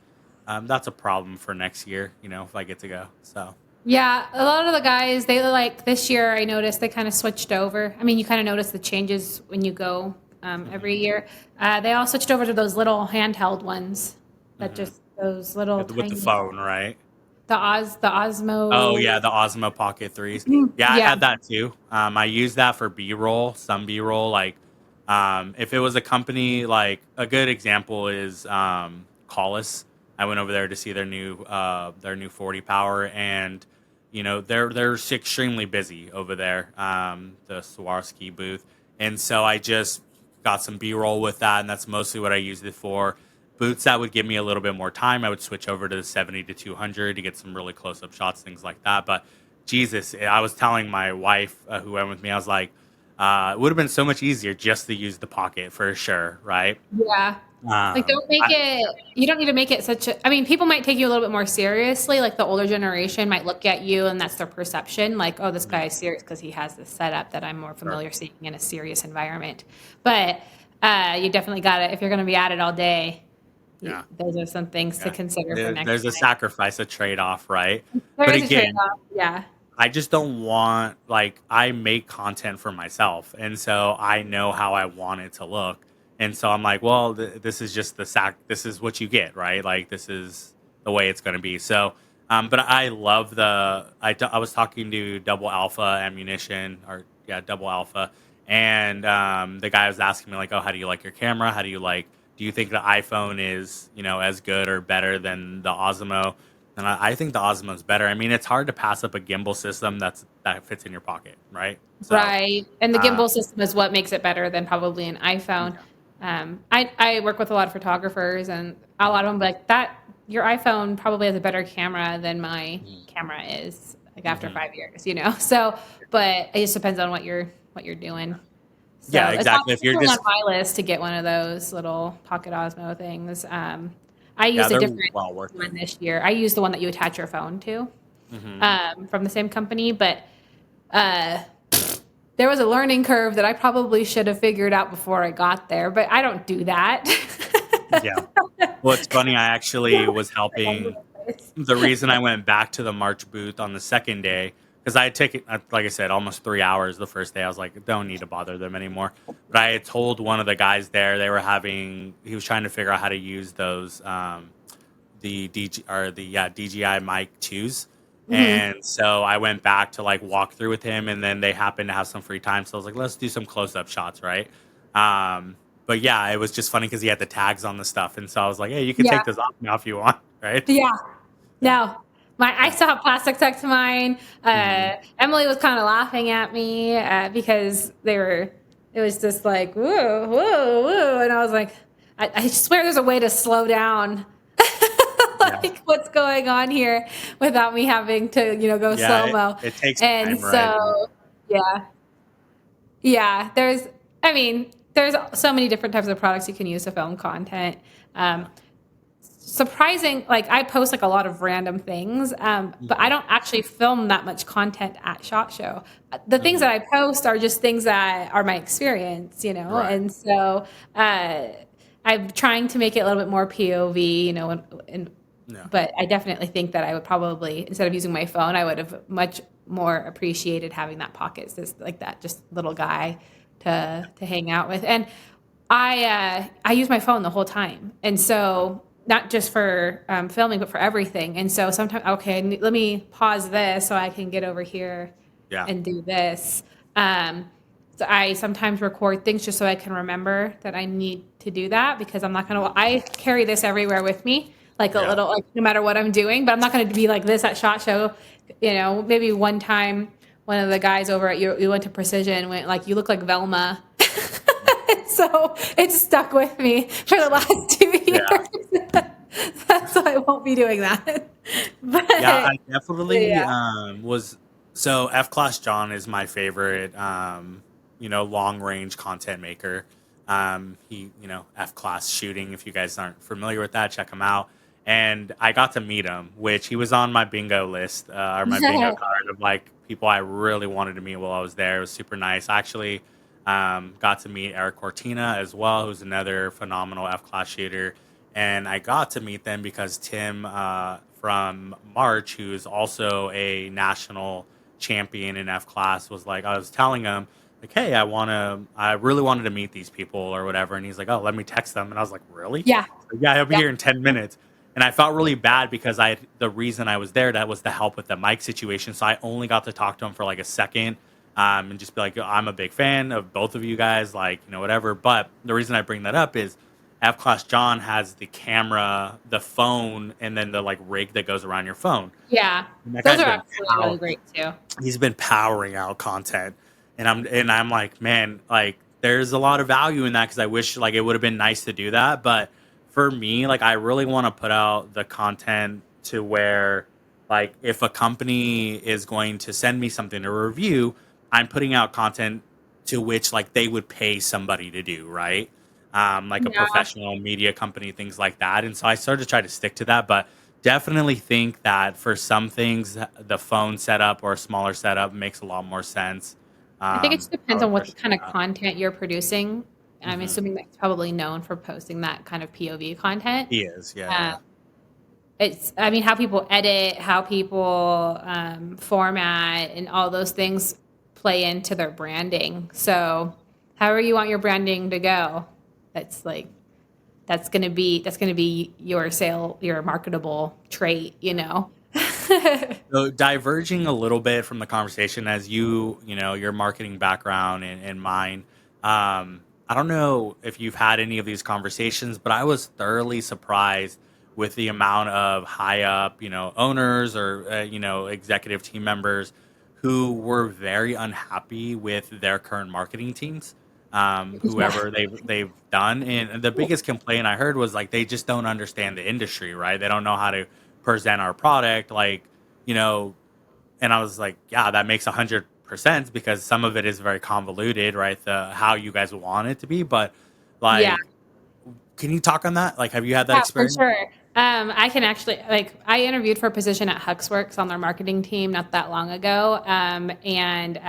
that's a problem for next year, if I get to go. So, Yeah, a lot of the guys, they like this year, I noticed they kind of switched over. I mean, you kind of notice the changes when you go hmm every year. They all switched over to those little handheld ones that hmm just those little with the tiny, phone, right? the Oh Osmo. yeah, the Osmo Pocket threes. Mhm. Yeah, I Yeah, had that too. I use that for B roll, some B roll. Like, if it was a company, like a good example is Collis. I went over there to see their new 40 power, and they're extremely busy over there. The Swarovski booth, and so I just got some B roll with that, and that's mostly what I used it for. Boots that would give me a little bit more time, I would switch over to the 70 to 200 to get some really close up shots, things like that. But Jesus, I was telling my wife who went with me, I was like, it would have been so much easier just to use the pocket for sure, right? yeah. Like, don't make I, it, you don't need to make it such a, I mean, people might take you a little bit more seriously. Like, the older generation might look at you and that's their perception. Like, oh, this Mhm, guy is serious because he has this setup that I'm more sure. familiar seeing in a serious environment. But you definitely got it. If you're going to be at it all day, Yeah, those are some things to yeah. consider for next There's a time. sacrifice, a trade off, right? There But is a again, trade-off. Yeah. I just don't want like I make content for myself, and so I know how I want it to look, and so I'm like, well, this is just the sac. This is what you get, right? Like this is the way it's going to be. So, but I love I was talking to Double Alpha Ammunition, or yeah, Double Alpha, and the guy was asking me like, oh, how do you like your camera? How do you like? Do you think the iPhone is as good or better than the Osmo? And I think the Osmo is better. I mean, it's hard to pass up a gimbal system that fits in your pocket, right? So, Right. And the uh, gimbal system is what makes it better than probably an iPhone. yeah, I work with a lot of photographers, and a lot of them be like, that your iPhone probably has a better camera than my camera is, like after mm-hmm. 5 years, you know? So, but it just depends on what you're doing. Yeah, So exactly. If it's you're definitely on just my list to get one of those little Pocket Osmo things. I yeah, used a they're different well worth one it. this year. I used the one that you attach your phone to, hmm from the same company, but uh, there was a learning curve that I probably should have figured out before I got there, but I don't do that. Yeah. Well, it's funny. I actually was helping. The reason I went back to the March booth on the second day, because I had taken, like I said, almost 3 hours the first day. I was like, don't need to bother them anymore. But I had told one of the guys there, he was trying to figure out how to use those, the DJI Mic 2s. Mhm. And so I went back to like walk through with him, and then they happened to have some free time. So I was like, let's do some close up shots, right? But yeah, it was just funny because he had the tags on the stuff. And so I was like, hey, you can Yeah, take this off now if you want, right? yeah. Yeah. No, I Yeah. still have plastic tucked to mine. Mhm. Emily was kind of laughing at me because it was just like, whoa, whoa, whoa. And I was like, I swear there's a way to slow down Yeah. like what's going on here without me having to, go Yeah. slow mo. It takes And time, right? And so, yeah, yeah, I mean, there's so many different types of products you can use to film content. yeah. Um, surprising, like I post like a lot of random things, but I hmm don't actually film that much content at SHOT Show. The things hmm that I post are just things that are my experience, Right. and so uh, I'm trying to make it a little bit more POV, and Yeah. but I definitely think that I would probably, instead of using my phone, I would have much more appreciated having that pocket, this like that just little guy to hang out with. And I use my phone the whole time, and so not just for filming, but for everything. And so sometimes, okay, let me pause this so I can get over here Yeah. and do this. Um, so I sometimes record things just so I can remember that I need to do that, because I'm not gonna. I carry this everywhere with me, like a Yeah. little, like no matter what I'm doing. But I'm not gonna be like this at SHOT Show. Maybe one time one of the guys over at you went to Precision went like, "You look like Velma." So it's stuck with me for the last 2 years. So I won't be doing that. Yeah, But I definitely yeah. was. So F Class John is my favorite, long range content maker. F Class Shooting. If you guys aren't familiar with that, check him out. And I got to meet him, which he was on my bingo list, or my bingo card of like people I really wanted to meet while I was there. It was super nice. I actually got to meet Eric Cortina as well, who's another phenomenal F Class shooter. And I got to meet them because Tim from March, who's also a national champion in F Class, was like, I was telling him, like, hey, I really wanted to meet these people or whatever. And he's like, oh, let me text them. And I was like, really? Yeah. Like, yeah, he'll be Yeah. here in 10 minutes. And I felt really bad because the reason I was there, that was to help with the mic situation. So I only got to talk to him for like a second, and just be like, I'm a big fan of both of you guys, like, whatever. But the reason I bring that up is F Class John has the camera, the phone, and then the like rig that goes around your phone. Yeah. And that Those guy's are been actually really great too. he's been powering out content, and I'm like, man, like there's a lot of value in that because I wish like it would have been nice to do that, but for me, like I really want to put out the content to where like if a company is going to send me something to review, I'm putting out content to which like they would pay somebody to do, right? Like a Yeah. professional media company, things like that. And so I sort of try to stick to that, but definitely think that for some things, the phone setup or a smaller setup makes a lot more sense. I think it just I depends would on what appreciate kind of that. content you're producing. I'm Hmm. assuming that's probably known for posting that kind of POV content. He is, yeah, Um, yeah. I mean, how people edit, how people format, and all those things play into their branding. So, however you want your branding to go, that's like that's gonna be your marketable trait. So diverging a little bit from the conversation as your marketing background and mine. I don't know if you've had any of these conversations, but I was thoroughly surprised with the amount of high up, owners or, executive team members who were very unhappy with their current marketing teams. Yeah. Whoever they've done, and the biggest complaint I heard was like they just don't understand the industry, right? They don't know how to present our product, like you know, and I was like, yeah, that makes 100% because some of it is very convoluted, right? The how you guys want it to be, but Yeah. like, can you talk on that? Like, have you had that Yeah, for experience? sure. I can actually I interviewed for a position at Huxworks on their marketing team not that long ago, and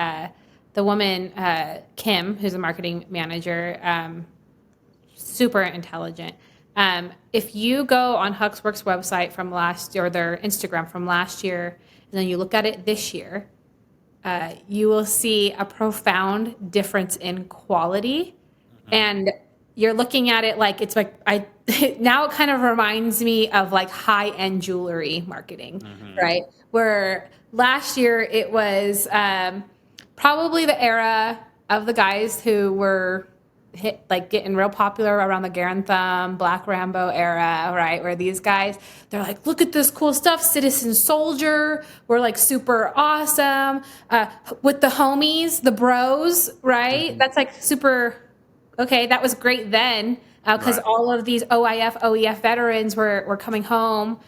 the woman Kim, who's a marketing manager, super intelligent. If you go on Huxworks website from last year or their Instagram from last year, and then you look at it this year, you will see a profound difference in quality, Hmm. and you're looking at it like it's like I now it kind of reminds me of like high end jewelry marketing, Hmm. right? Where last year it was probably the era of the guys who were getting real popular around the Garantham, Black Rambo era, right? Where these guys, they're like, look at this cool stuff, Citizen Soldier. We're like super awesome with the homies, the bros, right? Hmm. That's like super okay. That was great then because Right. all of these OIF, OEF veterans were coming home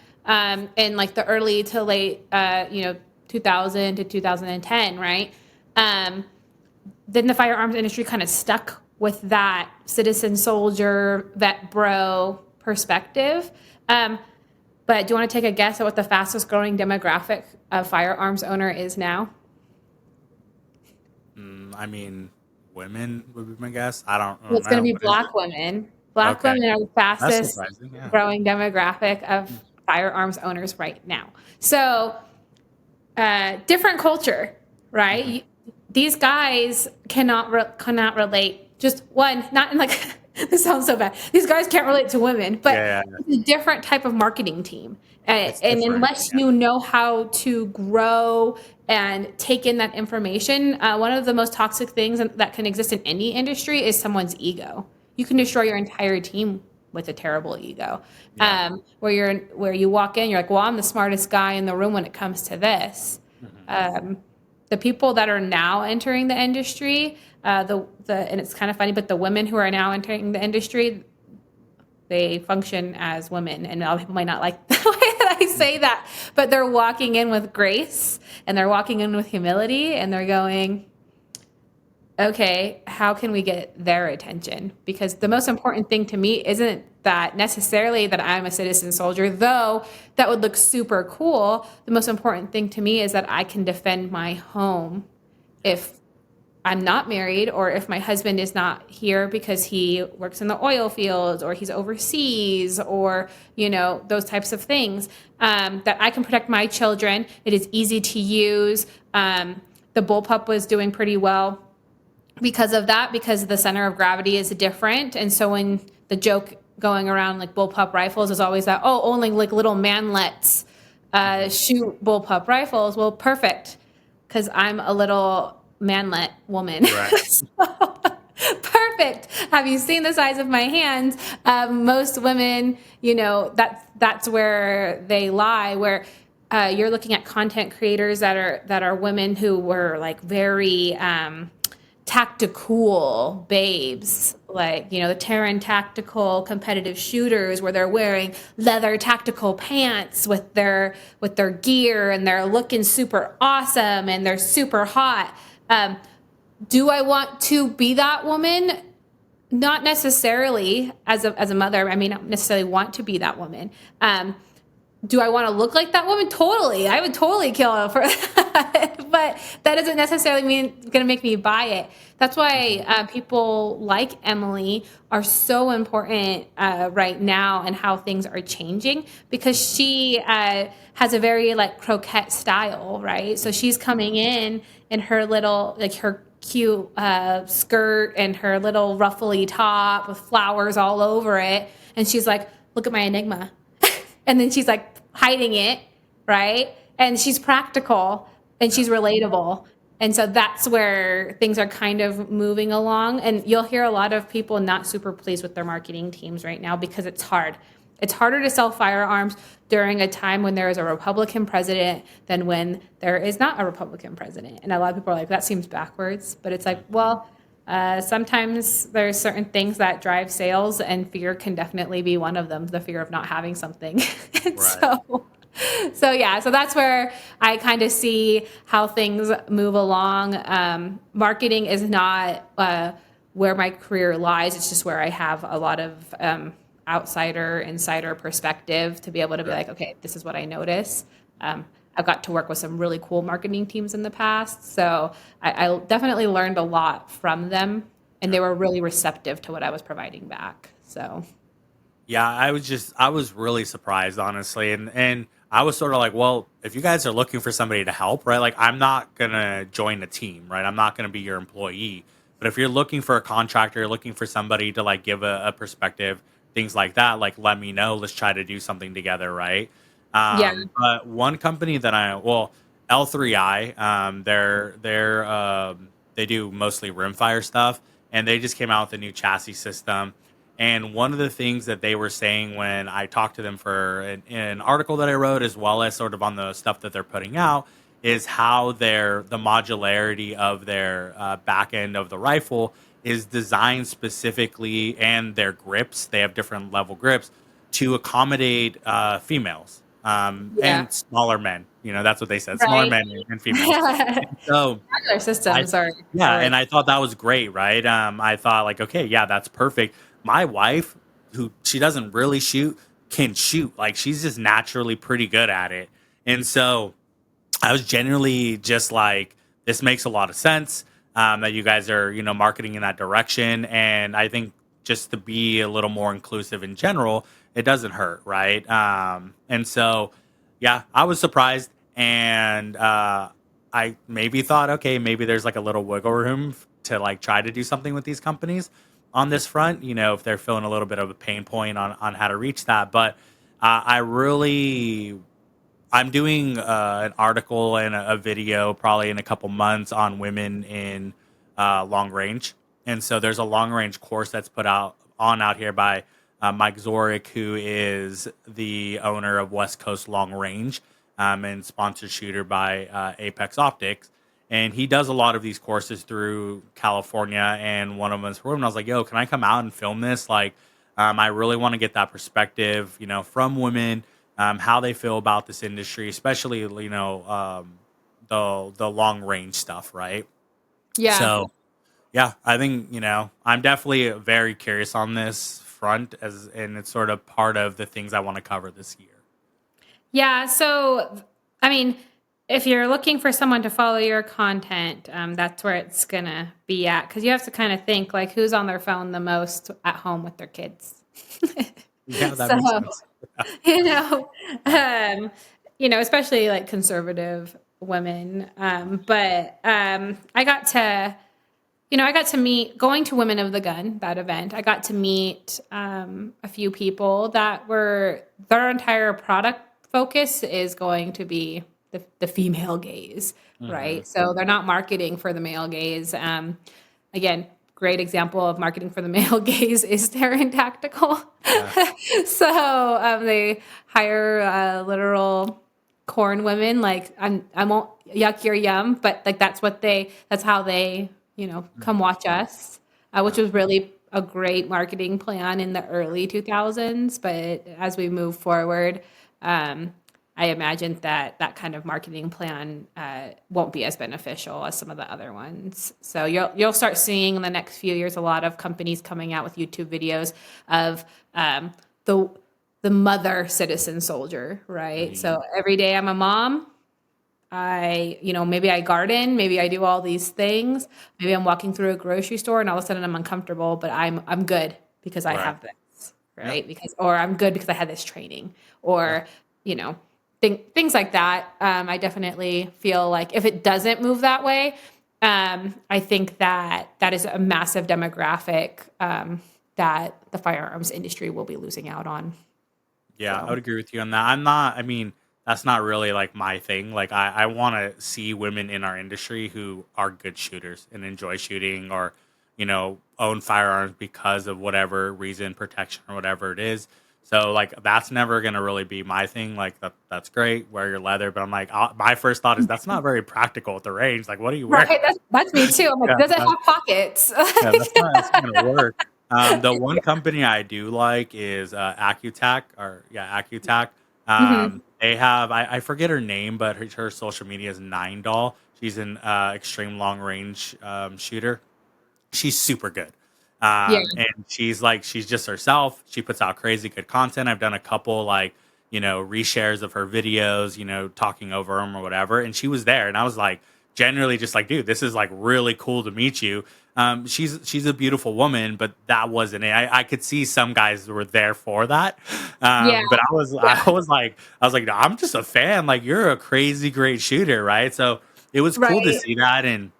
in like the early to late, 2000 to 2010, right? Um, then the firearms industry kind of stuck with that citizen soldier vet bro perspective. But do you want to take a guess at what the fastest growing demographic of firearms owner is now? I mean, women would be my guess. I don't Well, it's going to know. be What is black it? women. Black Okay. women are the That's fastest surprising. Yeah. growing demographic of firearms owners right now. So different culture, right? Hmm. These guys cannot relate. Just one, not in like this sounds so bad. These guys can't relate to women, but Yeah, yeah. it's a different type of marketing team. It's And different. unless you know how to grow and take in that information, one of the most toxic things that can exist in any industry is someone's ego. You can destroy your entire team with a terrible ego. Yeah. Where you walk in, you're like, well, I'm the smartest guy in the room when it comes to this. Hmm. the people that are now entering the industry, and it's kind of funny, but the women who are now entering the industry, they function as women, and a lot of people might not like the way that I say that, but they're walking in with grace and they're walking in with humility, and they're going, okay, how can we get their attention? Because the most important thing to me isn't that necessarily that I'm a citizen soldier, though that would look super cool. The most important thing to me is that I can defend my home if I'm not married, or if my husband is not here because he works in the oil fields or he's overseas, or those types of things, that I can protect my children. It is easy to use. The bullpup was doing pretty well because of that, because the center of gravity is different. And so when the joke going around like bullpup rifles is always that, oh, only like little manlets shoot bullpup rifles. Well, perfect, because I'm a little manlet woman. Right. So, perfect. Have you seen the size of my hands? Most women, that's where they lie, where you're looking at content creators that are women who were like very tactical babes, like the Terran tactical competitive shooters, where they're wearing leather tactical pants with their gear, and they're looking super awesome and they're super hot. Do I want to be that woman? Not necessarily. As a mother, I may not necessarily want to be that woman. Do I want to look like that woman? Totally. I would totally kill her for that. But that doesn't necessarily mean it's going to make me buy it. That's why people like Emily are so important right now, and how things are changing, because she has a very like croquette style, right? So she's coming in her little, like her cute skirt and her little ruffly top with flowers all over it. And she's like, look at my enigma. And then she's like hiding it, right? And she's practical and she's relatable. And so that's where things are kind of moving along. And you'll hear a lot of people not super pleased with their marketing teams right now, because it's hard. It's harder to sell firearms during a time when there is a Republican president than when there is not a Republican president. And a lot of people are like, that seems backwards. But it's like, well, sometimes there's certain things that drive sales, and fear can definitely be one of them, the fear of not having something. And Right. so that's where I kind of see how things move along. Marketing is not where my career lies. It's just where I have a lot of insider perspective to be able to be like, okay, this is what I notice. I've got to work with some really cool marketing teams in the past. So I definitely learned a lot from them, and they were really receptive to what I was providing back. So Yeah, I was really surprised, honestly, and I was sort of like, well, if you guys are looking for somebody to help, right? Like, I'm not gonna join a team, right? I'm not gonna be your employee. But if you're looking for a contractor, looking for somebody to like give a perspective, things like that, like let me know. Let's try to do something together, right? yeah, But one company that L3I, they do mostly rimfire stuff, and they just came out with a new chassis system. And one of the things that they were saying when I talked to them for an article that I wrote, as well as sort of on the stuff that they're putting out, is how the modularity of their back end of the rifle is designed specifically, and their grips, they have different level grips to accommodate females yeah, and smaller men. That's what they said, smaller right. men and females. So Modular I systems are yeah, really and I thought that was great, right? I thought like, okay, yeah, that's perfect. My wife, who she doesn't really shoot, can shoot. Like she's just naturally pretty good at it. And so I was genuinely just like, this makes a lot of sense, that you guys are, marketing in that direction. And I think just to be a little more inclusive in general, it doesn't hurt, right? And so, yeah, I was surprised, and I maybe thought, okay, maybe there's like a little wiggle room to like try to do something with these companies on this front, if they're feeling a little bit of a pain point on how to reach that. But I'm doing an article and a video probably in a couple months on women in long range. And so there's a long range course that's put out here by Mike Zorick, who is the owner of West Coast Long Range, and sponsored shooter by Apex Optics. and he does a lot of these courses through California. And one of them is for women. I was like, "Yo, can I come out and film this? Like, I really want to get that perspective, from women, how they feel about this industry, especially the long range stuff, right?" Yeah. So yeah, I think I'm definitely very curious on this front, and it's sort of part of the things I want to cover this year. Yeah. So, I mean, if you're looking for someone to follow your content, that's where it's going to be at. Because you have to kind of think like who's on their phone the most at home with their kids. Yeah, that So, makes sense. you know, Yeah. um, especially like conservative women. But I got to meet going to Women of the Gun, that event. I got to meet a few people that were their entire product focus is going to be the female gaze, Hmm. right? So they're not marketing for the male gaze. Again, great example of marketing for the male gaze is Terran Tactical. Yeah. So they hire literal corn women. Like I won't yuck your yum, but like that's how they come Hmm. watch us, which Yeah. was really a great marketing plan in the early 2000s. But as we move forward, I imagine that kind of marketing plan won't be as beneficial as some of the other ones. So you'll start seeing in the next few years a lot of companies coming out with YouTube videos of the mother citizen soldier, right? Right. So every day I'm a mom. Maybe I garden, maybe I do all these things. Maybe I'm walking through a grocery store and all of a sudden I'm uncomfortable, but I'm good because I Right. have this, Yeah. right? Or I'm good because I had this training, Yeah. or you know, things like that. I definitely feel like if it doesn't move that way, I think that is a massive demographic that the firearms industry will be losing out on. Yeah, I So would agree with you on that. I'm not, I mean, that's not really like my thing. Like, I want to see women in our industry who are good shooters and enjoy shooting, or, own firearms because of whatever reason, protection or whatever it is. So, like, that's never going to really be my thing. Like, that's great, wear your leather. But I'm like, my first thought is that's not very practical at the range. Like, what do you wear? right, that's me too. I'm like, Yeah. does it have pockets? Yeah, that's not gonna work. The one company I do like is Accutac, or yeah, Accutac. Mhm. They have, I forget her name, but her social media is Nine Doll. She's an extreme long range shooter. She's super good. Yeah. And she's just herself. She puts out crazy good content. I've done a couple like, reshares of her videos, talking over them or whatever. And she was there, and I was like, generally just like, dude, this is like really cool to meet you. She's a beautiful woman, but that wasn't it. I could see some guys were there for that. Yeah. But I was Yeah. I was like, no, I'm just a fan. Like, you're a crazy great shooter, right? So it was cool to Right. see that. And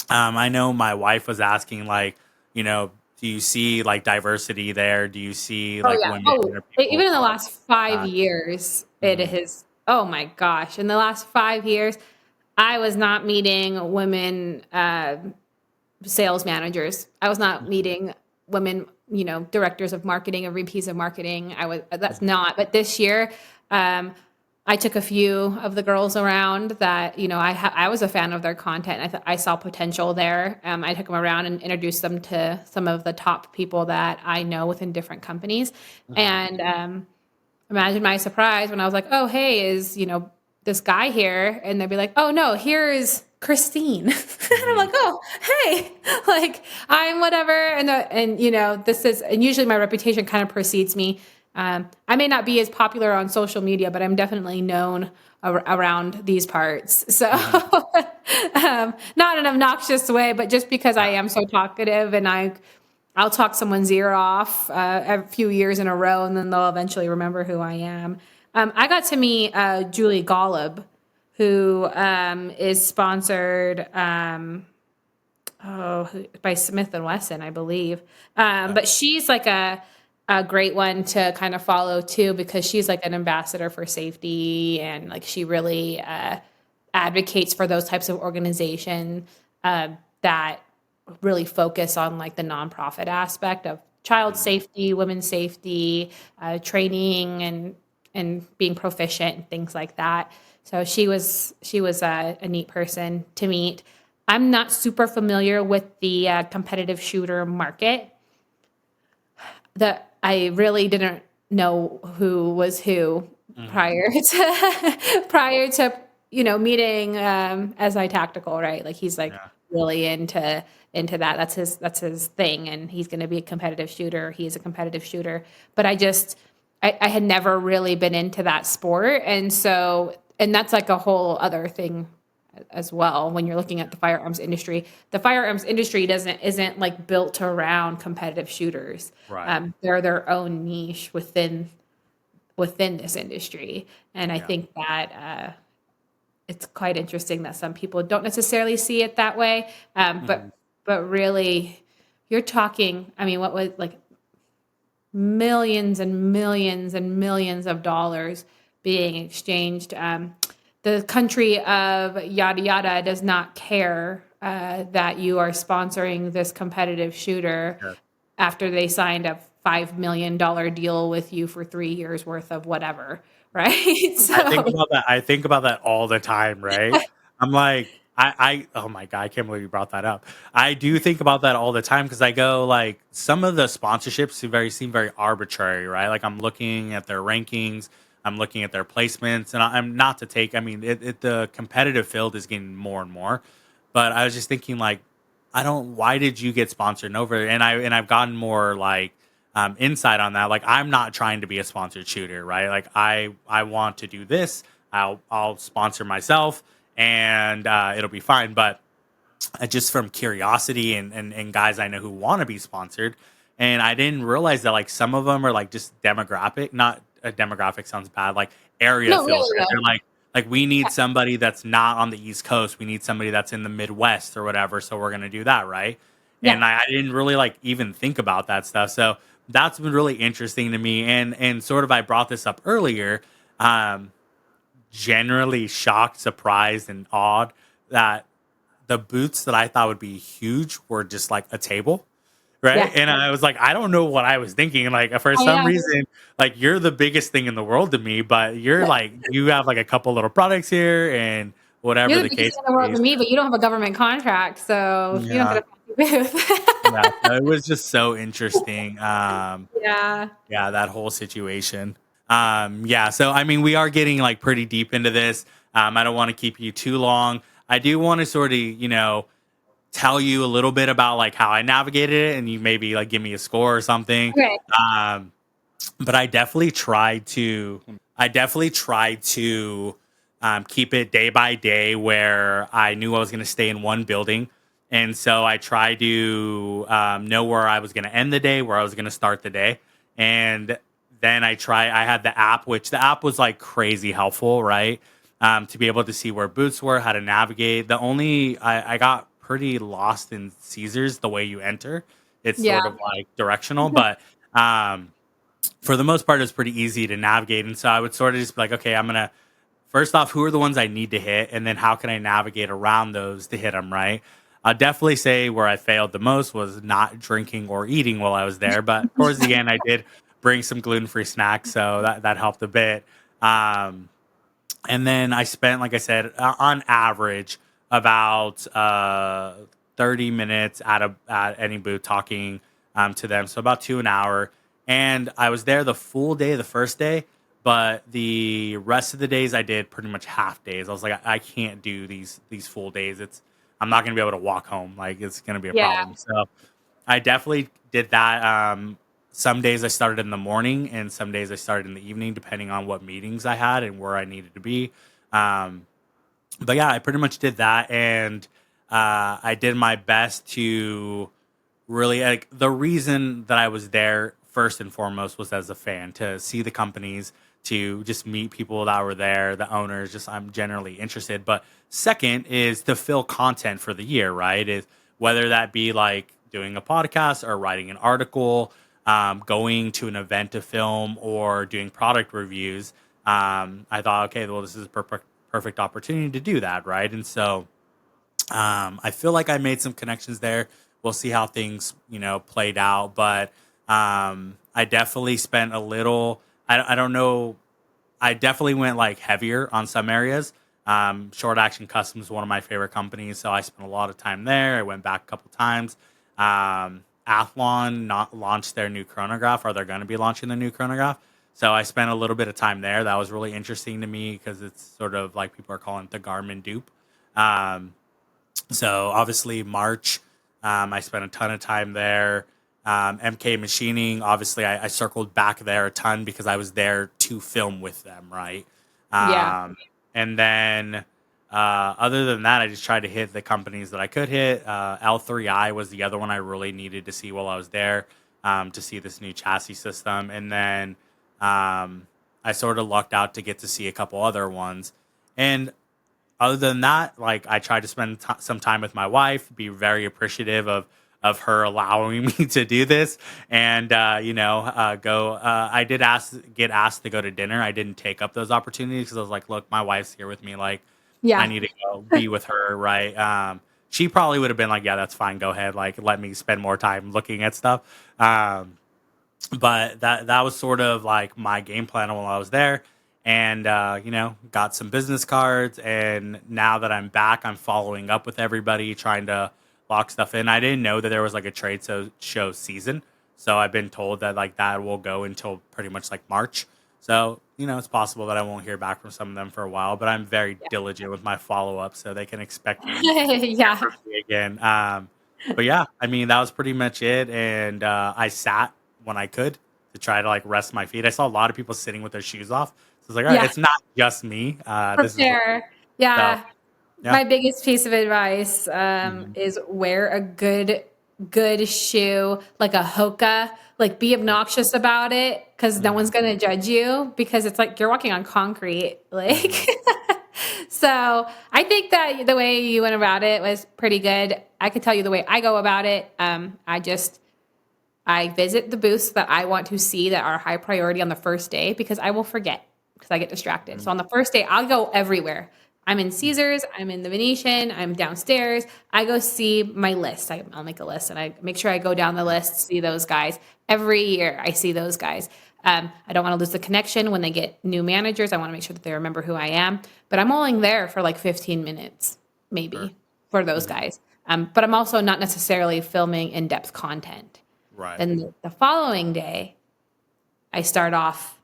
I know my wife was asking, like, do you see like diversity there? Do you see Oh, like yeah. women Oh, or people even of in the color? last 5 Uh, years, it mhm, has oh my gosh, in the last 5 years, I was not meeting women, sales managers. I was not mhm, meeting women, directors of marketing or VPs of marketing. That's mhm, not. But this year, um, I took a few of the girls around that I was a fan of their content. I saw potential there. I took them around and introduced them to some of the top people that I know within different companies. mhm, And imagine my surprise when I was like, "Oh, hey, is this guy here?" And they'd be like, "Oh no, here is Christine." And I'm mhm. like, "Oh, hey, like I'm whatever." And this is, and usually my reputation kind of precedes me. I may not be as popular on social media, but I'm definitely known around these parts. So, Mhm. not in an obnoxious way, but just because I Yeah. am so talkative and I'll talk someone's ear off a few years in a row, and then they'll eventually remember who I am. I got to meet Julie Golub, who is sponsored by Smith and Wesson, I believe. Yeah. But she's like a great one to kind of follow too, because she's like an ambassador for safety, and like she really advocates for those types of organization that really focus on like the nonprofit aspect of child Mhm. safety, women's safety, training, and and being proficient and things like that. So she was a neat person to meet. I'm not super familiar with the competitive shooter market. That I really didn't know who was who Hmm. prior to meeting SI Tactical, right? Like he's like Yeah. really into that. That's his thing, and he's going to be a competitive shooter. He's a competitive shooter, but I had never really been into that sport, and that's like a whole other thing as well. When you're looking at the firearms industry isn't like built around competitive shooters. Right. They're their own niche within this industry, and I Yeah. think that it's quite interesting that some people don't necessarily see it that way. Hmm. But really, you're talking. I mean, what was like millions and millions and millions of dollars being exchanged. The country of yada yada does not care that you are sponsoring this competitive shooter Yeah. after they signed a $5 million deal with you for 3 years worth of whatever, Right. right? I think So about that. I think about that all the time, right? I'm like, oh my God, I can't believe you brought that up. I do think about that all the time because I go like some of the sponsorships seem very arbitrary, right? Like I'm looking at their rankings, I'm looking at their placements, and I'm not to take. I mean, the competitive field is getting more and more, but I was just thinking like, I don't. Why did you get sponsored over? And I've gotten more like insight on that. Like I'm not trying to be a sponsored shooter, right? Like I want to do this. I'll sponsor myself, and it'll be fine. But just from curiosity and guys I know who want to be sponsored, and I didn't realize that like some of them are like just demographic. Not a demographic sounds bad. Like area no, filter. really They're though. like we need somebody that's not on the East Coast. We need somebody that's in the Midwest or whatever. So we're gonna do that, right? Yeah. And I didn't really like even think about that stuff. So that's been really interesting to me. And sort of I brought this up earlier. Um, Generally shocked, surprised, and awed that the boots that I thought would be huge were just like a table, right? Yeah. And I was like, I don't know what I was thinking. Like for I some know. reason, like you're the biggest thing in the world to me, but you're like you have like a couple little products here and whatever You're the the biggest case thing in the may world be. to me, but you don't have a government contract, so you don't Yeah, get a fancy booth. yeah. So it was just so interesting. Yeah. Yeah, that whole situation. Yeah, so I mean, we are getting like pretty deep into this. I don't want to keep you too long. I do want to sort of, tell you a little bit about like how I navigated it, and you maybe like give me a score or something. Okay. Um, but I definitely tried to keep it day by day where I knew I was going to stay in one building. And so I tried to know where I was going to end the day, where I was going to start the day. And then I had the app, which the app was like crazy helpful, right? To be able to see where boots were, how to navigate. I got pretty lost in Caesars, the way you enter. It's Yeah. sort of like directional, but um, for the most part, it's pretty easy to navigate. And so I would sort of just be like, okay, I'm going to first off, who are the ones I need to hit? And then how can I navigate around those to hit them, right? I'll definitely say where I failed the most was not drinking or eating while I was there. But towards the end, I did bring some gluten free snacks. So that helped a bit. Um, and then I spent, like I said, on average, about 30 minutes at any booth talking to them. So about an hour. And I was there the full day, the first day, but the rest of the days I did pretty much half days. I was like, I can't do these full days. I'm not going to be able to walk home. Like it's going to be a Yeah. problem. So I definitely did that. Some days I started in the morning, and some days I started in the evening, depending on what meetings I had and where I needed to be. Um, but yeah, I pretty much did that, and I did my best to really like the reason that I was there first and foremost was as a fan to see the companies, to just meet people that were there, the owners. Just I'm generally interested. But second is to fill content for the year, right? Is whether that be like doing a podcast or writing an article, going to an event to film, or doing product reviews. I thought, okay, well, this is a perfect opportunity to do that, right? And so I feel like I made some connections there. We'll see how things, played out. But I definitely spent a little. I don't know I definitely went like heavier on some areas. Short Action Customs is one of my favorite companies, so I spent a lot of time there. I went back a couple times. Athlon not launched their new chronograph, or they're going to be launching the new chronograph. So I spent a little bit of time there. That was really interesting to me because it's sort of like people are calling it the Garmin dupe. Um, so obviously March, I spent a ton of time there. MK Machining, obviously I circled back there a ton because I was there to film with them, right? Yeah. And then other than that, I just tried to hit the companies that I could hit. L3I was the other one I really needed to see while I was there, to see this new chassis system. And then I sort of lucked out to get to see a couple other ones. And other than that, like I tried to spend some time with my wife, be very appreciative of her allowing me to do this, and go. I did get asked to go to dinner. I didn't take up those opportunities because I was like, look, my wife's here with me. Like, I Yeah. need to go be with her, right? She probably would have been like, yeah, that's fine. Go ahead. Like, let me spend more time looking at stuff. But that was sort of like my game plan while I was there, and got some business cards. And now that I'm back, I'm following up with everybody, trying to lock stuff in. I didn't know that there was like a show season, so I've been told that like that will go until pretty much like March. So it's possible that I won't hear back from some of them for a while, but I'm very diligent with my follow up, so they can expect me Yeah. again. But yeah, I mean that was pretty much it, and I sat when I could to try to like rest my feet. I saw a lot of people sitting with their shoes off, so it's like, all right, Yeah. it's not just me. This is Prepare. so Yeah. yeah. My biggest piece of advice Mhm. is wear a good shoe, like a Hoka. Like be obnoxious about it because no one's Mhm. gonna judge you because it's like you're walking on concrete. Like Mhm. so I think that the way you went about it was pretty good. I could tell you the way I go about it. I visit the booths that I want to see that are high priority on the first day because I will forget because I get distracted. So Mhm. on the first day, I'll go everywhere. I'm in Caesars, I'm in the Venetian, I'm downstairs. I go see my list. I'll make a list and I make sure I go down the list, see those guys. Every year I see those guys. I don't want to lose the connection when they get new managers. I want to make sure that they remember who I am. But I'm only there for like 15 minutes, Sure. maybe, for those Mhm. guys. But I'm also not necessarily filming in depth content. Right. Then the following day, I start off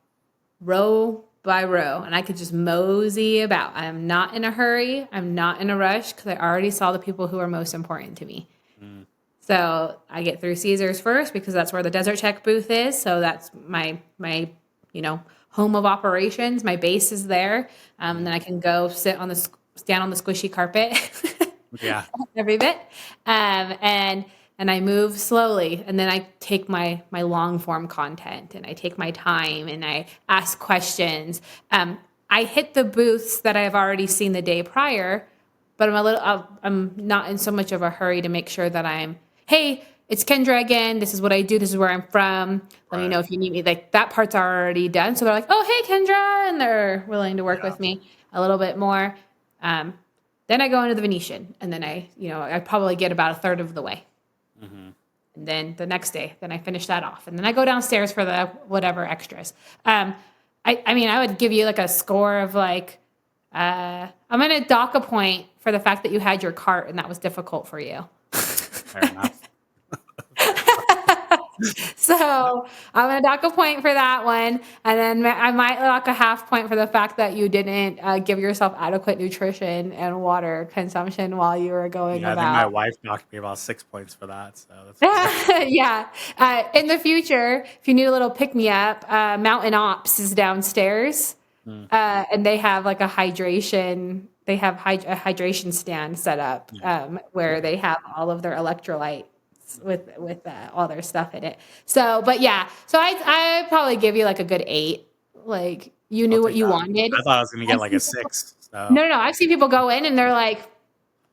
row by row and I could just mosey about. I'm not in a hurry. I'm not in a rush because I already saw the people who are most important to me. Mm. So I get through Caesars first because that's where the Desert Tech booth is. So that's my home of operations. My base is there. And Mhm. then I can go stand on the squishy carpet Yeah. every bit. And I move slowly, and then I take my long form content, and I take my time, and I ask questions. I hit the booths that I've already seen the day prior, but I'm not in so much of a hurry to make sure that hey, it's Kendra again. This is what I do. This is where I'm from. Let me Right. know if you need me. Like that part's already done. So they're like, oh, hey, Kendra. And they're willing to work Yeah. with me a little bit more. Um, then I go into the Venetian, and then I probably get about a third of the way. Mhm. And then the next day, then I finish that off. And then I go downstairs for the whatever extras. I mean, I would give you like a score of like, I'm going to dock a point for the fact that you had your cart and that was difficult for you. Fair enough. So I'm going to dock a point for that one. And then I might dock a half point for the fact that you didn't give yourself adequate nutrition and water consumption while you were going Yeah, I think my about. wife knocked me about 6 points for that, so that's fair. Yeah. In the future, if you need a little pick me up, Mountain Ops is downstairs. Mm. And they have like a hydration. They have a hydration stand set up Yeah. where Cool. they have all of their electrolytes with all their stuff in it. So, but yeah, so I probably give you like a good 8. Like you I'll knew what take you that. wanted. I thought I was gonna get I've like a seen people, 6. So no, no, no. I've seen people go in and they're like,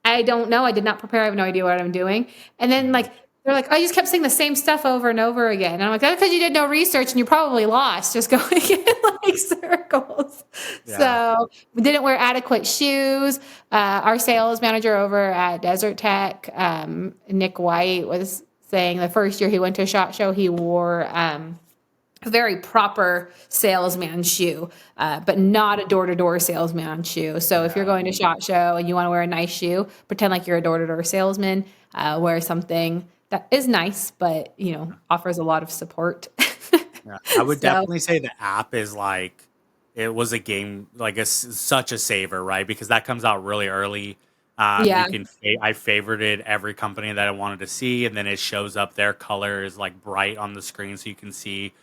I don't know. I did not prepare. I have no idea what I'm doing. And then mhm. like they're like, I just kept saying the same stuff over and over again. And I'm like, that's because you did no research and you probably lost just going in like circles. Yeah. So we didn't wear adequate shoes. Our sales manager over at Desert Tech, Nick White, was saying the first year he went to SHOT Show, he wore a very proper salesman shoe, but not a door-to-door salesman shoe. So if you're Yeah. going to SHOT Show and you want to wear a nice shoe, pretend like you're a door-to-door salesman, wear something that is nice, but offers a lot of support. Yeah, I would So definitely say the app is like it was a game like such a saver, right? Because that comes out really early. yeah, You can I favorited every company that I wanted to see, and then it shows up their color is like bright on the screen, so you can see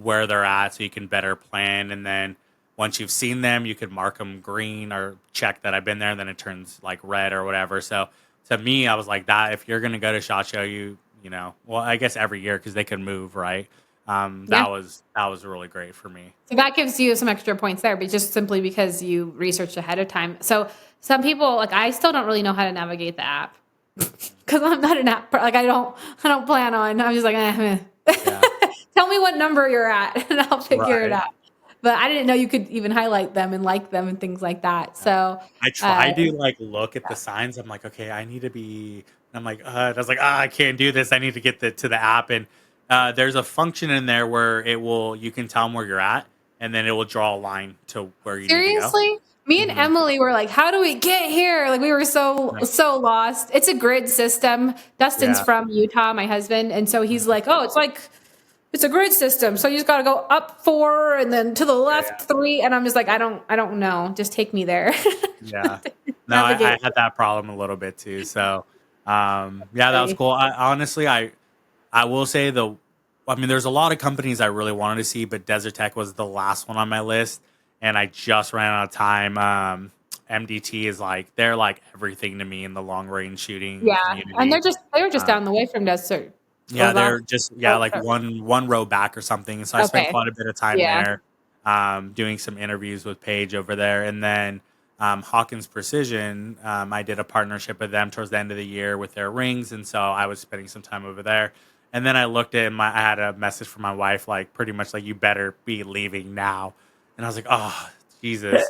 where they're at, so you can better plan. And then once you've seen them, you could mark them green or check that I've been there. And then it turns like red or whatever. So to me, I was like that. If you're gonna go to Shot Show, well, I guess every year because they could move, right? yeah. That was really great for me. So that gives you some extra points there, but just simply because you researched ahead of time. So some people, like I still don't really know how to navigate the app because I'm not an app. Like I don't plan on. I'm just like, Yeah, tell me what number you're at, and I'll figure it right. out. But I didn't know you could even highlight them and like them and things like that. Yeah. So I uh, try to like look at the signs. I'm like, okay, I need to be. I'm like, and I was like, I can't do this. I need to get to the app, and there's a function in there where you can tell them where you're at, and then it will draw a line to where you need to go. seriously, me and Hmm. Emily were like, how do we get here? Like we were so lost. It's a grid system. Dustin's Yeah, from Utah, my husband, and so he's like, oh, it's a grid system. So you just got to go up 4 and then to the yeah, left 3. And I'm just like, I don't know. Just take me there. yeah. No, I Navigate. had that problem a little bit too. So, yeah, that was Right. cool. I honestly, I will say I mean, there's a lot of companies I really wanted to see, but Desert Tech was the last one on my list, and I just ran out of time. MDT is like they're like everything to me in the long range shooting Yeah. And community. they were just Um, down the way from Desert. yeah, Or last. they're just Oh, like one row back or something. So I spent okay. quite a bit of time Yeah. there, doing some interviews with Paige over there, and then Hawkins Precision. I did a partnership with them towards the end of the year with their rings, and so I was spending some time over there. And then I looked at I had a message from my wife, like pretty much like you better be leaving now, and I was like, oh Jesus.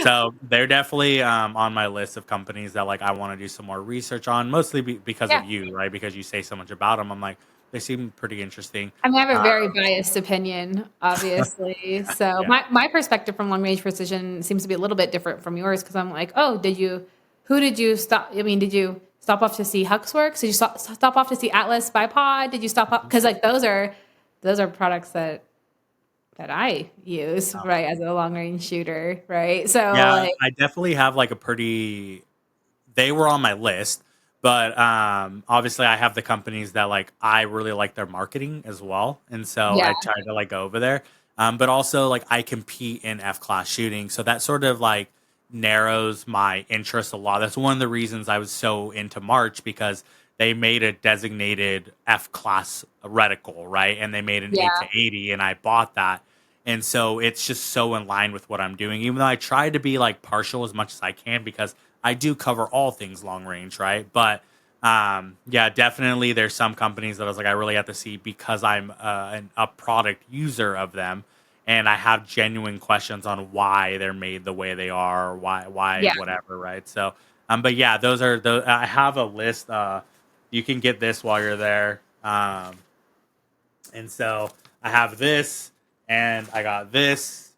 So they're definitely on my list of companies that like I want to do some more research on, mostly because Yeah. of you, right? Because you say so much about them. I'm like, they seem pretty interesting. I mean, I have a Uh, very biased opinion, obviously. So yeah, my perspective from long range precision seems to be a little bit different from yours because I'm like, oh, who did you stop? I mean, did you stop off to see Huxworks? Did you stop off to see Atlas Bipod? Did you stop up? Because like those are products that I use, no. right, as a long range shooter, right? So Yeah, like, I definitely have like a pretty. They were on my list, but obviously I have the companies that like I really like their marketing as well, and so yeah, I try to like go over there. But also like I compete in F class shooting, so that sort of like narrows my interest a lot. That's one of the reasons I was so into March because they made a designated F class reticle, right? And they made an 8 yeah, to 80, and I bought that. And so it's just so in line with what I'm doing, even though I try to be like partial as much as I can because I do cover all things long range, right? But yeah, definitely there's some companies that I was like, I really have to see because I'm a product user of them. And I have genuine questions on why they're made the way they are, or why, yeah. whatever, right? So, but yeah, those are those. I have a list. You can get this while you're there. And so I have this, and I got this,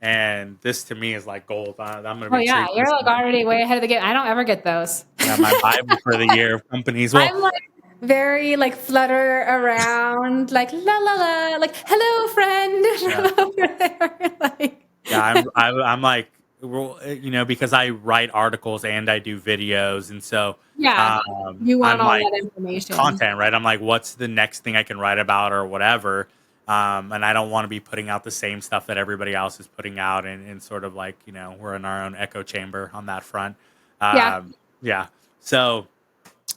and this to me is like gold. I'm gonna Oh be yeah, treating you're this like already way ahead of the game. I don't ever get those. my Bible for the year of companies. Well, I'm like very like flutter around, like la la la, like hello friend yeah, from over there. Like yeah, I'm like, well, because I write articles and I do videos, and so yeah, you want I'm all like that information. content, right? I'm like, what's the next thing I can write about or whatever. And I don't want to be putting out the same stuff that everybody else is putting out, and sort of like we're in our own echo chamber on that front. Yeah. Yeah, so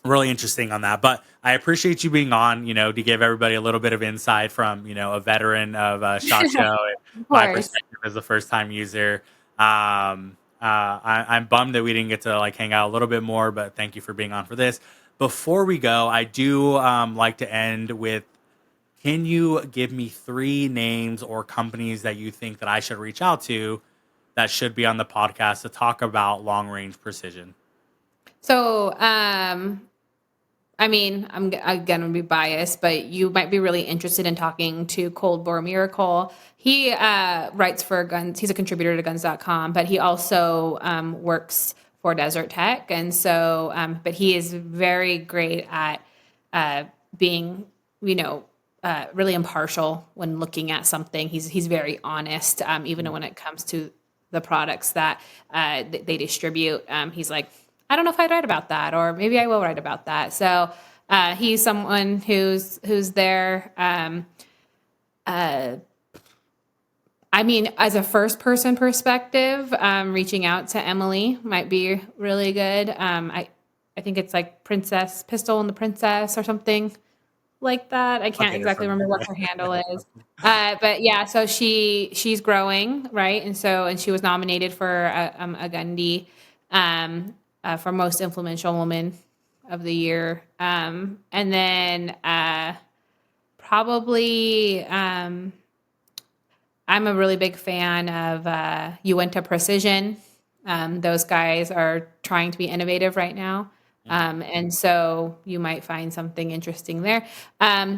really interesting on that. But I appreciate you being on, to give everybody a little bit of insight from, a veteran of SHOT Show and Of my course. perspective as a first time user. I'm bummed that we didn't get to like hang out a little bit more, but thank you for being on for this. Before we go, I do like to end with, can you give me 3 names or companies that you think that I should reach out to that should be on the podcast to talk about long range precision? So, I mean, I'm gonna be biased, but you might be really interested in talking to Cold Bore Miracle. He writes for Guns. He's a contributor to Guns.com, but he also works for Desert Tech, and so, but he is very great at being, you know, really impartial when looking at something. He's very honest, even when it comes to the products that they distribute. He's like, I don't know if I'd write about that, or maybe I will write about that. So he's someone who's there. I mean, as a first person perspective, reaching out to Emily might be really good. I think it's like Princess Pistol and the Princess or something like that. I I'll can't get it exactly from remember you. what her handle is. But yeah, so she's growing, right? And she was nominated for a Gundy for most influential woman of the year. And then probably I'm a really big fan of Uinta Precision. Those guys are trying to be innovative right now. And so you might find something interesting there.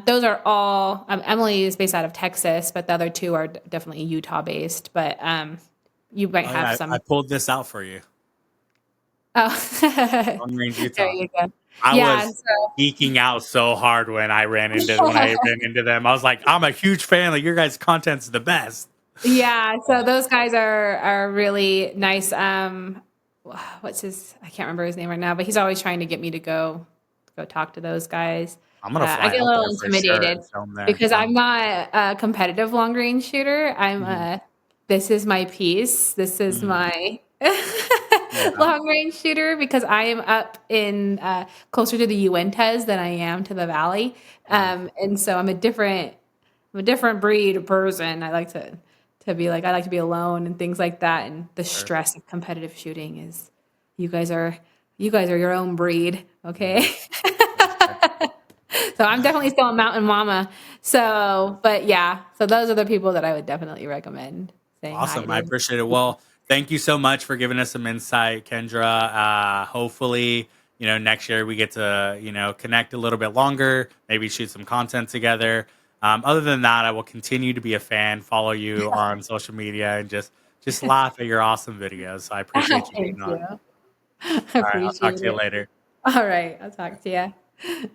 Those are all, Emily is based out of Texas, but the other two are definitely Utah based. But you might Oh have yeah, I some. pulled this out for you. Oh, Long Range there Utah. you go. I Yeah. was geeking out so hard when I ran into them. I was like, I'm a huge fan. Like your guys' content's the best. Yeah, so those guys are really nice. What's his? I can't remember his name right now, but he's always trying to get me to go talk to those guys. I'm gonna I fly get a out little there for sure intimidated and film there. because I'm not a competitive long range shooter. I'm Mhm. a this is my piece. This is Mhm. my Yeah. long range shooter because I am up in closer to the Uintas than I am to the valley, Mhm. and so I'm a different breed of person. I like to be like I like to be alone and things like that. And the Sure. stress of competitive shooting is you guys are your own breed, okay? Mhm. For sure. So I'm definitely still a mountain mama. So, but yeah, so those are the people that I would definitely recommend saying hi Awesome. I to. appreciate it. Well, thank you so much for giving us some insight, Kendra. Hopefully, next year we get to, connect a little bit longer, maybe shoot some content together. Other than that, I will continue to be a fan, follow you on social media, and just laugh at your awesome videos. So I appreciate you Thank being on. you. I All right. I'll talk appreciate to you it. later. All right, I'll talk to you.